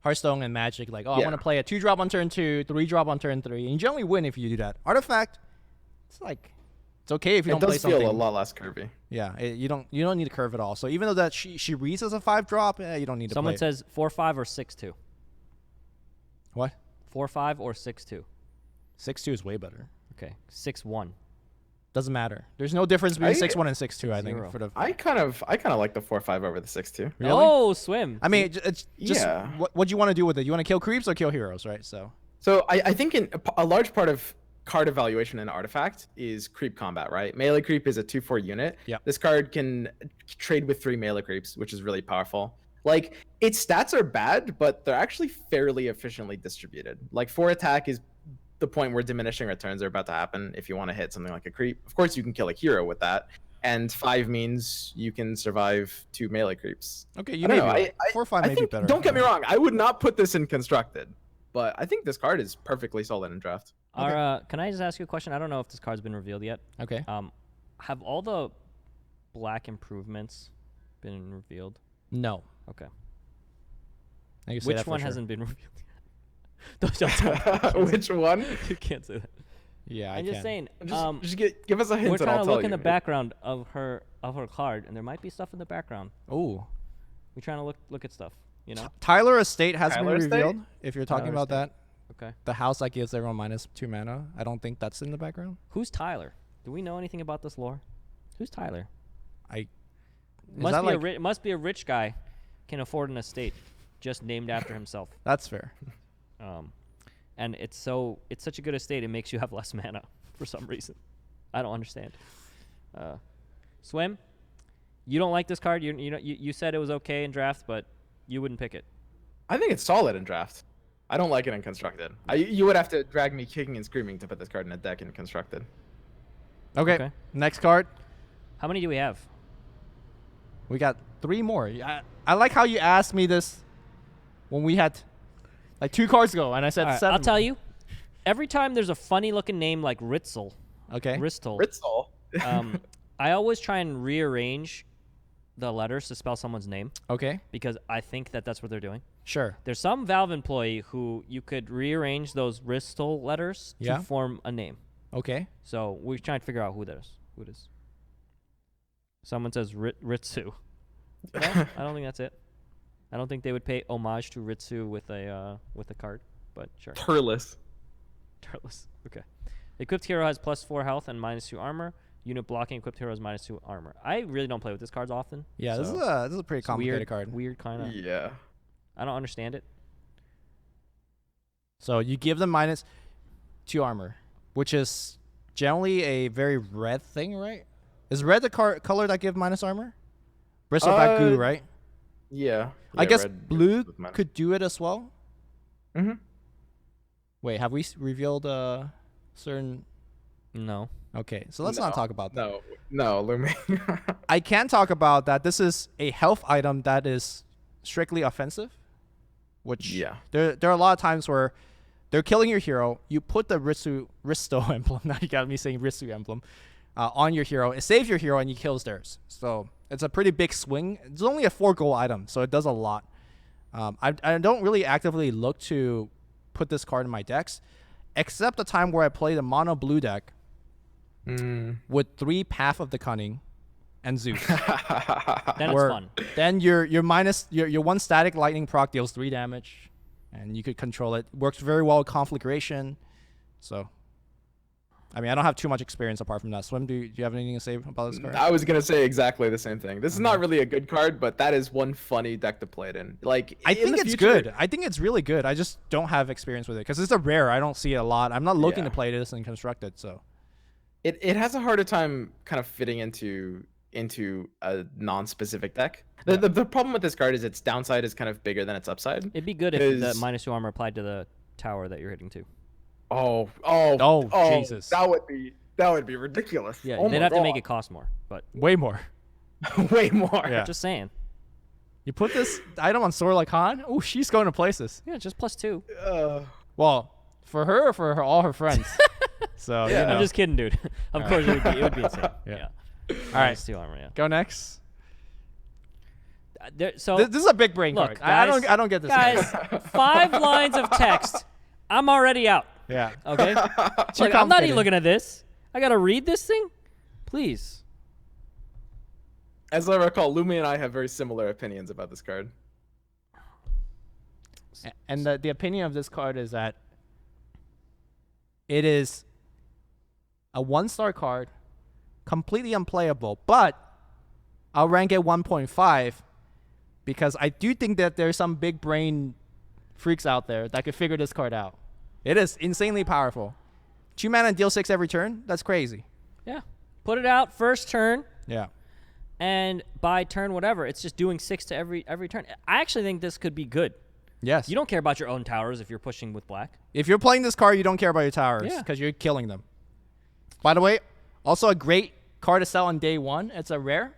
Hearthstone and Magic, like, oh, I Yeah. want to play a 2-drop on turn 2, 3-drop on turn 3, and you generally win if you do that. Artifact, it's like, it's okay if you It don't play does feel something. a lot less curvy. Yeah, you don't need to curve at all. So even though that she reads as a 5-drop, you don't need to Someone play it. says 4/5 or 6/2. What? 4/5 or 6/2. 6-2 is way better. Okay, 6/1. Doesn't matter. There's no difference between I- 6-1 and 6-2, I think. Zero. For the I kind of like the 4/5 over the 6/2. Really? Oh, Swim. I mean, it's just Yeah. what do you want to do with it? You want to kill creeps or kill heroes, right? So So I think a large part of card evaluation in Artifact is creep combat, right? Melee creep is a 2/4 unit. Yep. This card can trade with 3 melee creeps, which is really powerful. Like, its stats are bad, but they're actually fairly efficiently distributed. Like, 4 attack is the point where diminishing returns are about to happen if you want to hit something like a creep. Of course, you can kill a hero with that. And 5 means you can survive 2 melee creeps. okay, I you don't may know. be right. 4-5 I may think, be better. don't get me wrong, I would not put this in constructed, but I think this card is perfectly solid in draft. Can I just ask you a question? I don't know if this card's been revealed yet. Okay. Have all the black improvements been revealed? No. Okay. I can say Which that for one sure. hasn't been revealed yet? Don't tell me. Which one? You can't say that. Yeah, I'm just saying. Just give us a hint We're and trying I'll to tell look you. in the background of her card, and there might be stuff in the background. Oh. We're trying to look at stuff. You know. Tyler Estate has Tyler been Estate? revealed. If you're talking Tyler about that, Okay. the house that gives everyone -2 mana, I don't think that's in the background. Who's Tyler? Do we know anything about this lore? Who's Tyler? Is Must that be like, must be a rich guy, can afford an estate, just named after himself. That's fair. and it's such a good estate. It makes you have less mana for some reason. I don't understand. Swim, you don't like this card. You said it was okay in draft, but you wouldn't pick it. I think it's solid in draft. I don't like it in constructed. You would have to drag me kicking and screaming to put this card in a deck in constructed. Okay. Next card. How many do we have? We got 3 more. I like how you asked me this when we had like 2 cards ago, and I said 7. I'll tell you. Every time there's a funny looking name like Ritzel, Ritzel. I always try and rearrange the letters to spell someone's name. Okay. Because I think that's what they're doing. Sure. There's some Valve employee who you could rearrange those Ritzel letters to form a name. Okay. So we're trying to figure out who it is. Someone says Ritsu. No, I don't think that's it. I don't think they would pay homage to Ritsu with a card, but sure. Heartless. Okay. Equipped hero has +4 health and -2 armor. Unit blocking equipped hero has -2 armor. I really don't play with this card often. Yeah, so this is a pretty complicated card. Weird kind of. Yeah. I don't understand it. So you give them -2 armor, which is generally a very red thing, right? Is red the color that give minus armor? Bristleback goo, right? Yeah. I guess blue could do it as well. Mm-hmm. Wait, have we revealed certain? No. Okay, so let's not talk about that. No, Lumi. I can talk about that. This is a health item that is strictly offensive, which there are a lot of times where they're killing your hero. You put the Risto emblem. Now you got me saying Risto emblem on your hero. It saves your hero and you kills theirs. So it's a pretty big swing. It's only a 4 gold item, so it does a lot. I don't really actively look to put this card in my decks, except the time where I play the mono blue deck with 3 Path of the Cunning and Zeus. Then it's fun. Then your 1 static lightning proc deals 3 damage, and you could control it. Works very well with conflagration. So, I mean, I don't have too much experience apart from that. Swim, do you have anything to say about this card? I was gonna say exactly the same thing. This is not really a good card, but that is one funny deck to play it in. Like, I think it's good. I think it's really good. I just don't have experience with it because it's a rare. I don't see it a lot. I'm not looking to play this in constructed, so. It has a harder time kind of fitting into a non-specific deck. The problem with this card is its downside is kind of bigger than its upside. It'd be good if the -2 armor applied to the tower that you're hitting to. Oh, Jesus. That would be ridiculous. Yeah, they'd have to make it cost more, but way more. Way more. Yeah. Just saying. You put this item on Sorla Khan? Oh, she's going to places. Yeah, just +2. Well, for her or for all her friends? So, yeah. I'm just kidding, dude. Of course, it would be insane. Yeah. All right. -2 armor, yeah. Go next. So this is a big brain look, card. Guys, I don't get this. Guys, 5 lines of text. I'm already out. Yeah. Okay? Like, I'm not even looking at this. I got to read this thing? Please. As I recall, Lumi and I have very similar opinions about this card. And the opinion of this card is that it is a 1-star card, completely unplayable, but I'll rank it 1.5 because I do think that there's some big brain freaks out there that could figure this card out. It is insanely powerful. 2 mana, deal 6 every turn. That's crazy. Yeah. Put it out first turn. Yeah. And by turn whatever, it's just doing 6 to every turn. I actually think this could be good. Yes. You don't care about your own towers if you're pushing with black. If you're playing this card, you don't care about your towers because you're killing them. By the way, also a great card to sell on day 1. It's a rare,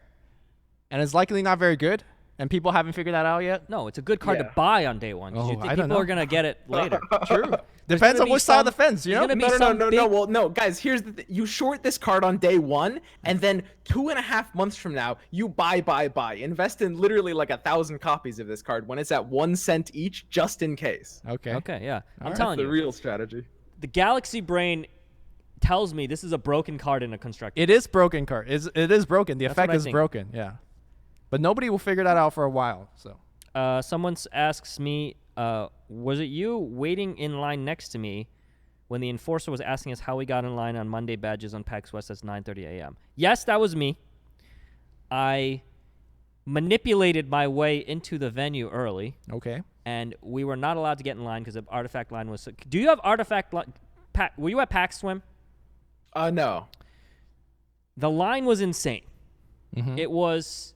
and it's likely not very good, and people haven't figured that out yet. No, it's a good card to buy on day 1. Oh, You think I don't people know. are going to get it later. True. Depends on which side of the fence, you know? No, guys, here's the thing. You short this card on day 1, and then 2.5 months from now, you buy. Invest in literally like 1,000 copies of this card when it's at 1 cent each, just in case. Okay. Okay, yeah. I'm That's telling the you. real strategy. The Galaxy Brain tells me this is a broken card in a constructed. It is broken card. It is broken. The That's effect what I is think. broken, yeah. But nobody will figure that out for a while, so. Someone asks me, was it you waiting in line next to me when the enforcer was asking us how we got in line on Monday badges on PAX West at 9:30 a.m.? Yes, that was me. I manipulated my way into the venue early. Okay. and we were not allowed to get in line because the artifact line was. Do you have artifact pack? Were you at PAX Swim? No. The line was insane. Mm-hmm. It was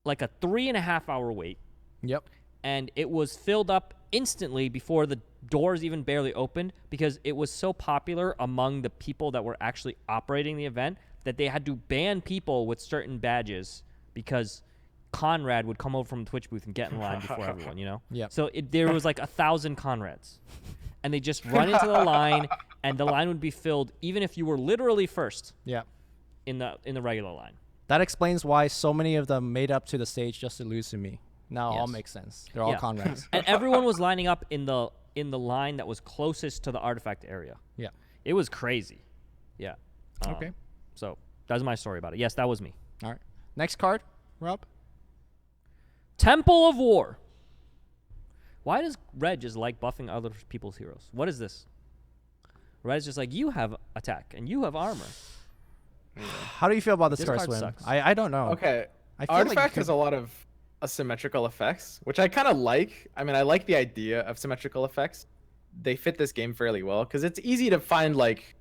like a 3.5 hour wait. Yep. And it was filled up instantly before the doors even barely opened because it was so popular among the people that were actually operating the event that they had to ban people with certain badges because Conrad would come over from the Twitch booth and get in line before everyone, you know? Yeah. So there was like 1,000 Conrads. And they just run into the line, and the line would be filled even if you were literally first Yeah. in the regular line. That explains why so many of them made up to the stage just to lose to me. Now it all Yes. makes sense. They're all Conrads. And everyone was lining up in the line that was closest to the artifact area. Yeah. It was crazy. Yeah. Okay. So that's my story about it. Yes, that was me. All right. Next card, Rob. Temple of War. Why does Red just like buffing other people's heroes? What is this? Red is just like, you have attack and you have armor. How do you feel about this, This card, card Swim? sucks. I don't know. Okay. I feel Artifact like has a lot of asymmetrical effects, which I kind of like. I mean, I like the idea of symmetrical effects. They fit this game fairly well because it's easy to find like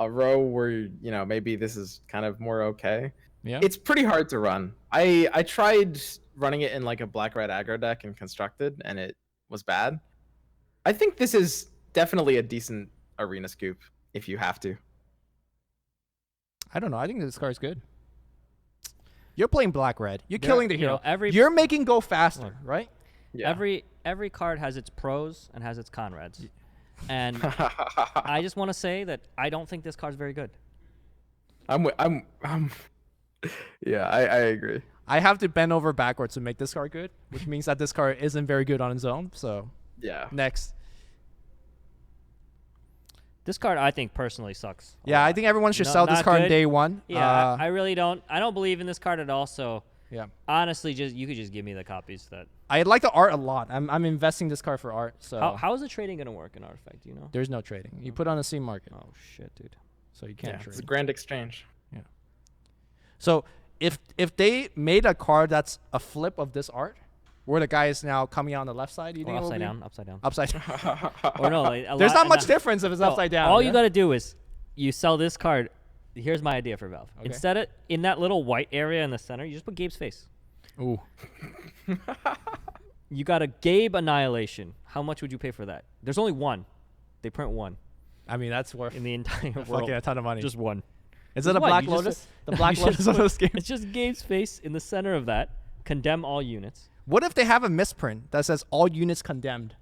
a row where, you know, maybe this is kind of more okay. Yeah. It's pretty hard to run. I tried running it in like a black-red aggro deck in Constructed, and it was bad. I think this is definitely a decent arena scoop if you have to. I don't know. I think this card's good. You're playing black-red. You're There- killing the you know, hero. every- You're making go faster, right? Yeah. Every card has its pros and has its Conrads. And I just want to say that I don't think this card's very good. Yeah, I agree. I have to bend over backwards to make this card good, which means that this card isn't very good on its own. So Yeah. next. This card, I think, personally sucks. a Yeah, I lot. think everyone should No- sell this not card good. day one. Yeah, I really don't. I don't believe in this card at all. So Yeah. honestly, you could just give me the copies. That I like the art a lot. I'm investing this card for art. So how is the trading gonna work in Artifact? Do you know? there's no trading. You put on a C market, Oh shit, dude. so you can't Yeah, trade. it's a grand exchange. So if they made a card that's a flip of this art, where the guy is now coming out on the left side, you Or think it will upside be down, upside down. upside down? Or no, like, There's not much difference if it's No, upside down. All yeah? you gotta do is you sell this card. Here's my idea for Valve. Okay. Instead of in that little white area in the center, you just put Gabe's face. Ooh. You got a Gabe Annihilation. How much would you pay for that? There's only one. They print one I mean, that's worth in the entire world. fucking a ton of money. Just one. Is it a What? Black You just- Lotus? The Black you Lotus just of put- this game. It's just Gabe's face in the center of that. Condemn all units. What if they have a misprint that says all units condemned?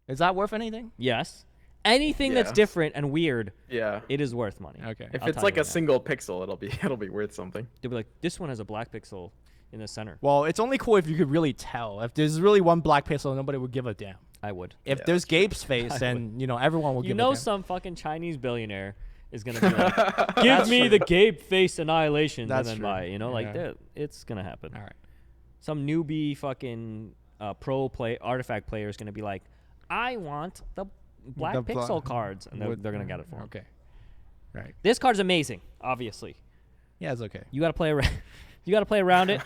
Is that worth anything? Yes. Anything that's Yes. different and weird, Yeah. it is worth money. Okay. If I'll it's tell like you a right now. single pixel, it'll be worth something. They'll be like, this one has a black pixel in the center. Well, it's only cool if you could really tell. If there's really one black pixel, nobody would give a damn. I would. If Yeah, there's that's true. Gabe's face, then everyone will You give know a damn. some fucking Chinese billionaire is going to be like, give me the Gabe face Annihilation That's and then true. buy it. You know, like Yeah. that. It's going to happen. All right. Some newbie fucking artifact player is going to be like, I want the black The pixel cards. And they're With- going to get it for him. Okay. Right. This card's amazing, obviously. Yeah, it's okay. You got to play around. You got to play around it.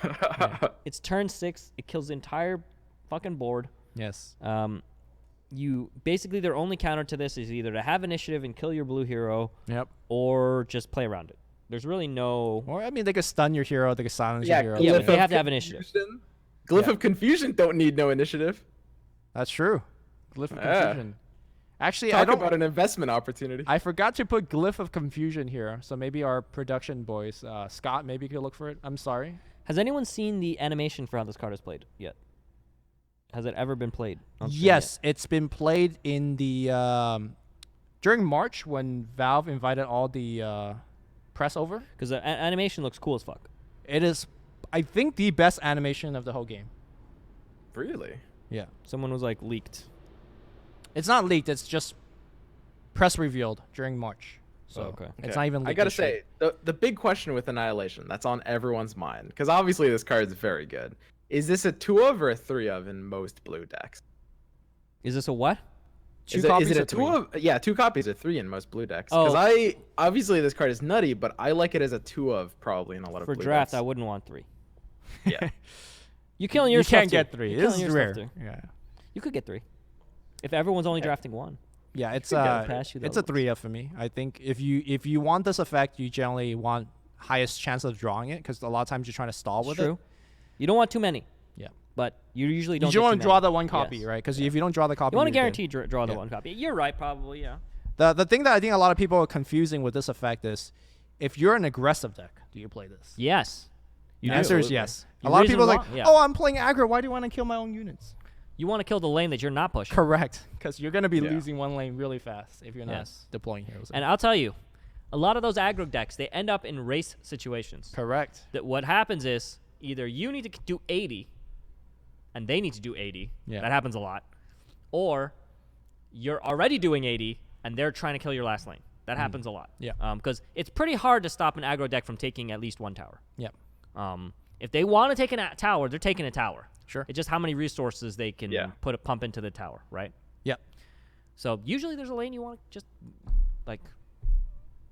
It's turn 6. It kills the entire fucking board. Yes. You basically their only counter to this is either to have initiative and kill your blue hero, Yep. or just play around it. There's really no. Or I mean, they could stun your hero. They could silence Yeah, your hero. Yeah, Glyph but they of have to have initiative. Confusion- Glyph Yeah. of Confusion don't need no initiative. That's true. Glyph of Yeah. Confusion. Actually, Talk I don't. about an investment opportunity. I forgot to put Glyph of Confusion here, so maybe our production boys, Scott, maybe could look for it. I'm sorry. Has anyone seen the animation for how this card is played yet? Has it ever been played? on stream Yes, it's been played in the during March when Valve invited all the press over. Because the animation looks cool as fuck. It is, I think, the best animation of the whole game. Really? Yeah, Someone was like leaked. it's not leaked. It's just press revealed during March. So Okay. it's not even leaked. I gotta as shit. say, the big question with Annihilation that's on everyone's mind, because obviously this card is very good. Is this a 2 of or a 3 of in most blue decks? Is this a what? Two Is it copies a or 2 three? of? Yeah, 2 copies or 3 in most blue decks. Oh. Because obviously this card is nutty, but I like it as a 2 of probably in a lot of For blue draft, decks. I wouldn't want 3. Yeah. You killing your You stuff can't too. get 3. You're This killing is your rare. stuff too. Yeah. You could get 3 if everyone's only drafting 1. Yeah, it's Could get past you, it's though. a 3F for me. I think if you want this effect, you generally want highest chance of drawing it because a lot of times you're trying to stall with True. it. You don't want too many. Yeah. But you usually You don't. just want get to too draw many. the one copy, Yes. right? Because if you don't draw the copy, You want to you're guarantee dead. draw the Yeah. 1 copy. You're right, probably. Yeah. The thing that I think a lot of people are confusing with this effect is, if you're an aggressive deck, do you play this? Yes. The do. answer is Absolutely. yes. You A lot of reason people are like, wrong, yeah. oh, I'm playing aggro. Why do you want to kill my own units? You want to kill the lane that you're not pushing. Correct, because you're gonna be Yeah. losing one lane really fast if you're not Yes. deploying heroes. And I'll tell you, a lot of those aggro decks, they end up in race situations. Correct. That what happens is either you need to do 80 and they need to do 80. Yeah. That happens a lot. Or you're already doing 80 and they're trying to kill your last lane. That happens a lot. Yeah. Because it's pretty hard to stop an aggro deck from taking at least 1 tower. Yeah. If they want to take a tower, they're taking a tower. Sure. It's just how many resources they can Yeah. pump into the tower, right? Yep. So usually there's a lane you want to just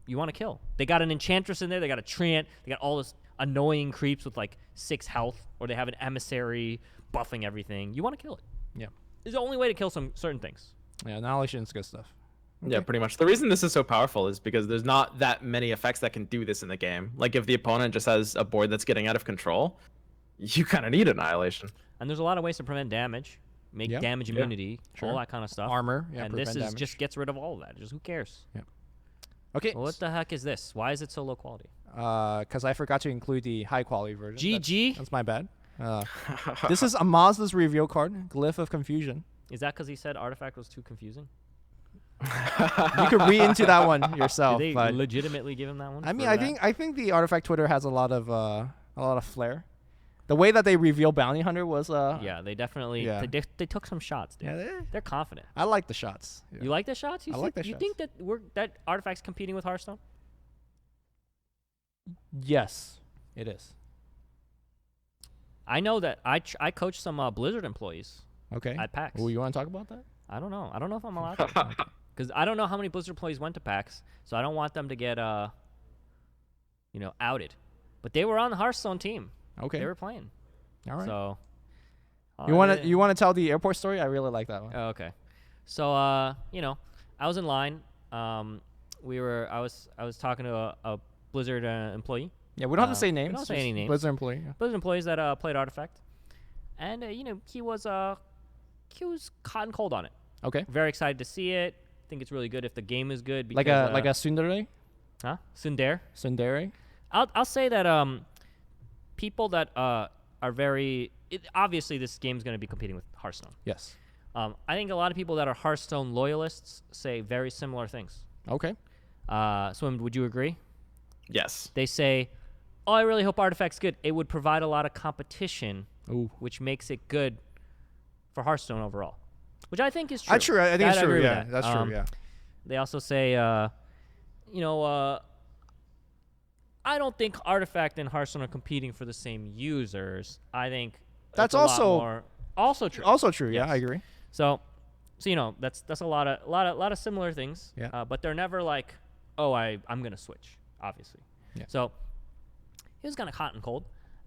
you want to kill. They got an Enchantress in there. They got a Treant. They got all this annoying creeps with 6 health, or they have an Emissary buffing everything. You want to kill it. Yeah. It's the only way to kill some certain things. Yeah. Annihilation is good stuff. Yeah, pretty much. The reason this is so powerful is because there's not that many effects that can do this in the game. Like if the opponent just has a board that's getting out of control, you kind of need Annihilation. And there's a lot of ways to prevent damage, make Yeah. damage immunity, Sure. all that kind of stuff. Armor. Yeah. and this prevent damage. just gets rid of all of that. Just who cares? Okay. Well, what the heck is this? Why is it so low quality? Because I forgot to include the high quality version. GG. That's my bad. This is Amaz's reveal card, Glyph of Confusion. Is that because he said Artifact was too confusing? You could read into that one yourself. Did they but legitimately give him that one? I mean, for I that? think the Artifact Twitter has a lot of flair. The way that they reveal Bounty Hunter was Yeah, they definitely Yeah. they took some shots, dude. yeah. They're confident. I like the shots. Yeah. You like the shots? I like the You shots. think that that Artifact's competing with Hearthstone? Yes, it is. I know that I coach some Blizzard employees Okay. at PAX. Well, you want to talk about that? I don't know. I don't know if I'm allowed to. Because I don't know how many Blizzard employees went to PAX, so I don't want them to get outed. But they were on the Hearthstone team. Okay. They were playing. All right. So you want to tell the airport story? I really like that one. Oh, okay. So I was in line. I was talking to a Blizzard employee. Yeah, we don't have to say names. We don't say just any names. Blizzard employee. Yeah. Blizzard employees that played Artifact, and he was hot and cold on it. Okay. Very excited to see it. Think it's really good if the game is good. Because, Like a Sundere? Sundare. Sundere? I'll say that people that are very obviously this game's going to be competing with Hearthstone. Yes. I think a lot of people that are Hearthstone loyalists say very similar things. Okay. Swim, would you agree? Yes. They say, "Oh, I really hope Artifact's good. It would provide a lot of competition, Ooh. which makes it good for Hearthstone overall." Which I think is true. That's true. I think it's agree true. with Yeah, that. that's true. Yeah. They also say, I don't think Artifact and Hearthstone are competing for the same users. I think That's it's a lot also- more, also true. Also true. Yeah, Yes. I agree. So that's a lot of similar things. Yeah. But they're never like, oh, I'm gonna switch. Obviously. Yeah. So he was kind of hot and cold,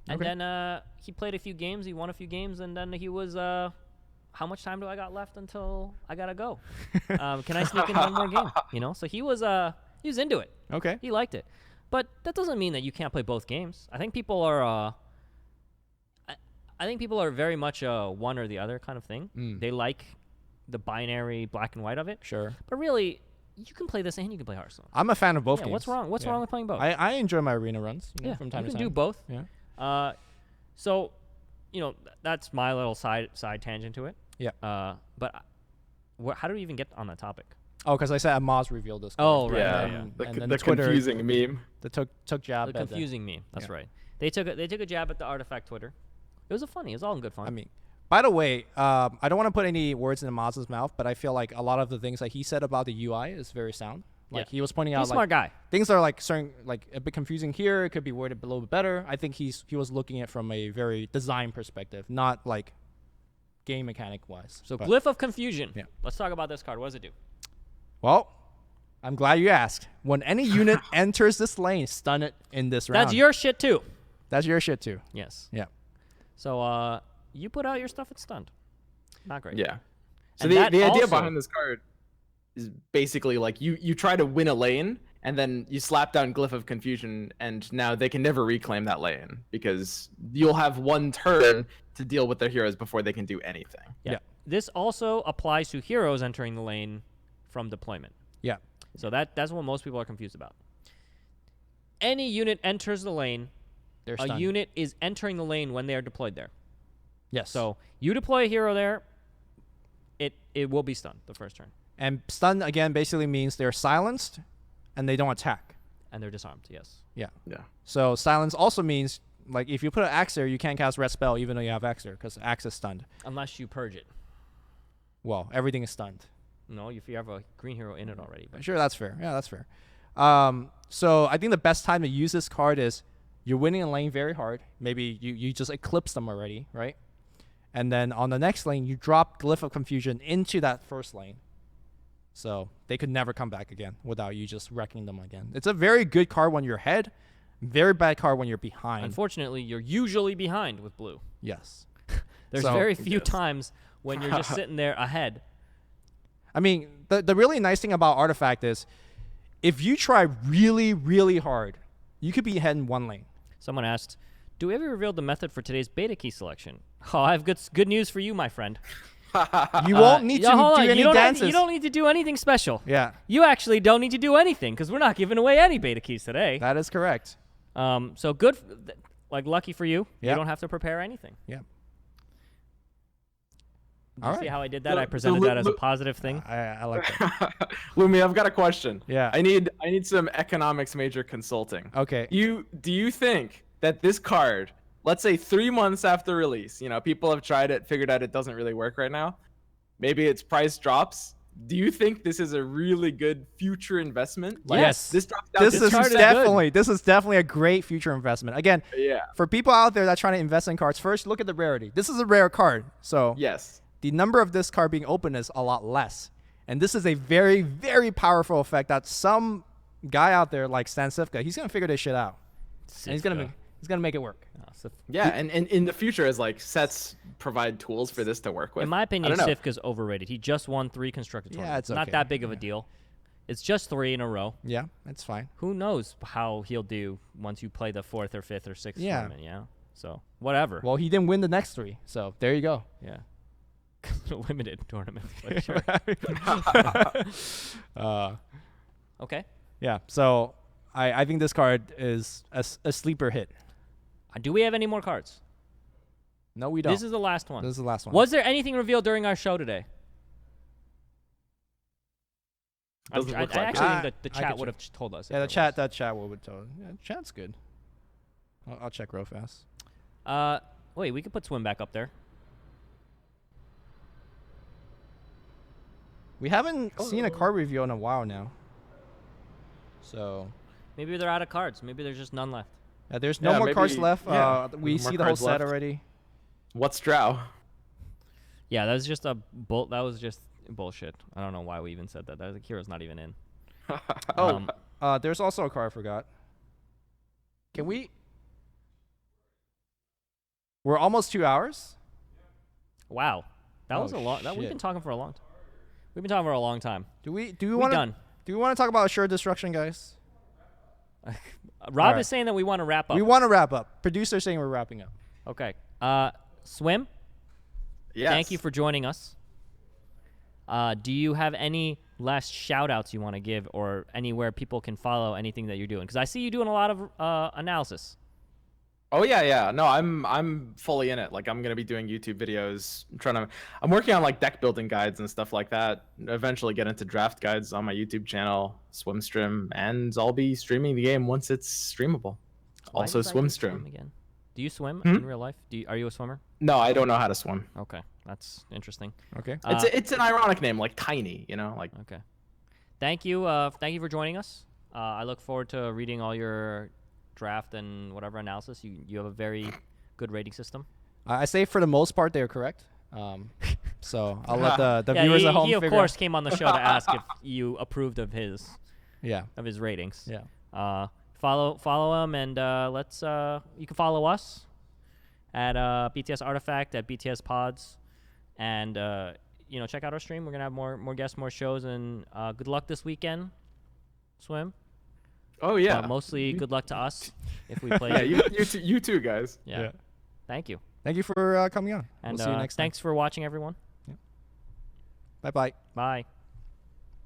and Okay. then he played a few games. He won a few games, and then he was how much time do I got left until I gotta go? Can I sneak in one more game? So he was into it. Okay. He liked it, but that doesn't mean that you can't play both games. I think people are. I think people are very much a one or the other kind of thing. Mm. They like the binary black and white of it, Sure. but really, you can play this and you can play Hearthstone. I'm a fan of both Yeah, games. what's wrong? What's Yeah. wrong with playing both? I enjoy my arena runs from time you to can time. do both. Yeah. So, that's my little side tangent to it. Yeah. But how do we even get on that topic? Oh, because I said Amaz revealed this. Oh, card. right, Yeah. yeah, yeah. The, And the then Twitter- confusing meme. That took jab The at confusing meme. That's Yeah. right. They took a jab at the Artifact Twitter. It was funny. It was all in good fun. I mean, by the way, I don't want to put any words in Amaz's mouth, but I feel like a lot of the things that he said about the UI is very sound. Like Yeah. he was pointing he's out a smart guy. things are a bit confusing here. It could be worded a little bit better. I think he was looking at it from a very design perspective, not like game mechanic wise. So But- Glyph of Confusion. Yeah. Let's talk about this card. What does it do? Well, I'm glad you asked. When any unit enters this lane, stun it in this round. That's your shit too. That's your shit too. Yes. Yeah. So you put out your stuff, it's stunned. Not great. Yeah. So And the that idea also- behind this card is basically like you try to win a lane and then you slap down Glyph of Confusion, and now they can never reclaim that lane because you'll have one turn to deal with their heroes before they can do anything. Yeah. This also applies to heroes entering the lane from deployment. Yeah. So that's what most people are confused about. Any unit enters the lane, They're a stunned. unit is entering the lane when they are deployed there. Yes. So you deploy a hero there, it will be stunned the first turn. And stun, again, basically means they're silenced and they don't attack. And they're disarmed, yes. Yeah. Yeah. So silence also means, like, if you put an axe there, you can't cast red spell even though you have axe there because axe is stunned. Unless you purge it. Well, everything is stunned. No, if you have a green hero in it already. But Sure, that's fair. Yeah, that's fair. So I think the best time to use this card is you're winning a lane very hard. Maybe you just eclipse them already, right? And then on the next lane, you drop Glyph of Confusion into that first lane. So they could never come back again without you just wrecking them again. It's a very good card when you're ahead, very bad card when you're behind. unfortunately, you're usually behind with blue. Yes. There's So- very few times when you're just sitting there ahead. I mean, the really nice thing about Artifact is if you try really, really hard, you could be ahead in one lane. Someone asked, do we ever reveal the method for today's beta key selection? Oh, I have good news for you, my friend. You won't need to hold do on, any you don't dances. you don't need to do anything special. Yeah, You actually don't need to do anything because we're not giving away any beta keys today. that is correct. So good, like lucky for you. Yeah. You don't have to prepare anything. Yeah. Did All you see right. how I did that? So- I so presented Lu- that as a Lu- positive thing. I like that. Lumi, I've got a question. Yeah. I need some economics major consulting. Okay. Do you think that this card, let's say 3 months after release, people have tried it, figured out it doesn't really work right now, maybe its price drops. Do you think this is a really good future investment? Yes. This drops down. This to is card is good. definitely a great future investment. Again, yeah. for people out there that are trying to invest in cards, first look at the rarity. This is a rare card, so Yes. the number of this card being open is a lot less. And this is a very, very powerful effect that some guy out there like Stan Sifka, he's gonna figure this shit out. And he's gonna make it work. Yeah, and in the future, as like sets provide tools for this to work with. In my opinion, I don't know. Sifka's overrated. He just won 3 constructed Yeah, tournaments. it's Not okay. that big of a deal. It's just 3 in a row. Yeah, that's fine. Who knows how he'll do once you play the 4th or 5th or 6th Yeah. tournament, So, whatever. Well, he didn't win the next 3, so there you go. Yeah. Limited tournament. But sure. Okay. Yeah, so I think this card is a sleeper hit. Do we have any more cards? No, we don't. This is the last one. This is the last one. Was there anything revealed during our show today? Doesn't I look like actually it. think that the I chat could would have told us. Yeah, if the it chat. That chat would tell. Yeah, chat's good. I'll check real fast. was. Wait, we could put Swim back up there. We haven't seen a card review in a while now. So Maybe they're out of cards. Maybe there's just none left. there's no Yeah, more cards maybe- left. yeah, We no more see the whole cards set left. already. What's Drow? Yeah, that was just that was just bullshit. I don't know why we even said that. The hero's not even in. Oh, there's also a card I forgot. Can we? We're almost 2 hours. Wow, that Oh, was a long. We've shit. been talking for a long. We've been talking for a long time. Do we We want done. Do we want to talk about assured destruction, guys? Rob Alright. is saying that we want to wrap up. We want to wrap up. Producer saying we're wrapping up. Okay. Swim. Yes. Thank you for joining us. Do you have any last shout outs you want to give or anywhere people can follow anything that you're doing? Because I see you doing a lot of analysis. Oh yeah. No, I'm fully in it. Like I'm gonna be doing YouTube videos. I'm working on like deck building guides and stuff like that. Eventually get into draft guides on my YouTube channel, SwimStream, and I'll be streaming the game once it's streamable. Why Also did I do SwimStream. again. Do you swim Hmm? in real life? Are you a swimmer? No, I don't know how to swim. Okay, that's interesting. Okay. It's an ironic name, like Tiny. Like Okay. Thank you for joining us. I look forward to reading all your draft and whatever analysis. You have a very good rating system. I say for the most part they're correct. So I'll let the viewers he, at home he of figure. course came on the show to ask if you approved of his Yeah. ratings. Yeah. Follow him and you can follow us at BTS Artifact, at BTS Pods, and check out our stream. We're gonna have more guests, more shows, and good luck this weekend. Swim. Oh yeah. Mostly good luck to us if we play. Yeah, you too, guys. Yeah. Thank you. Thank you for coming on. And we'll see you next time. Thanks for watching, everyone. Bye-bye. Bye.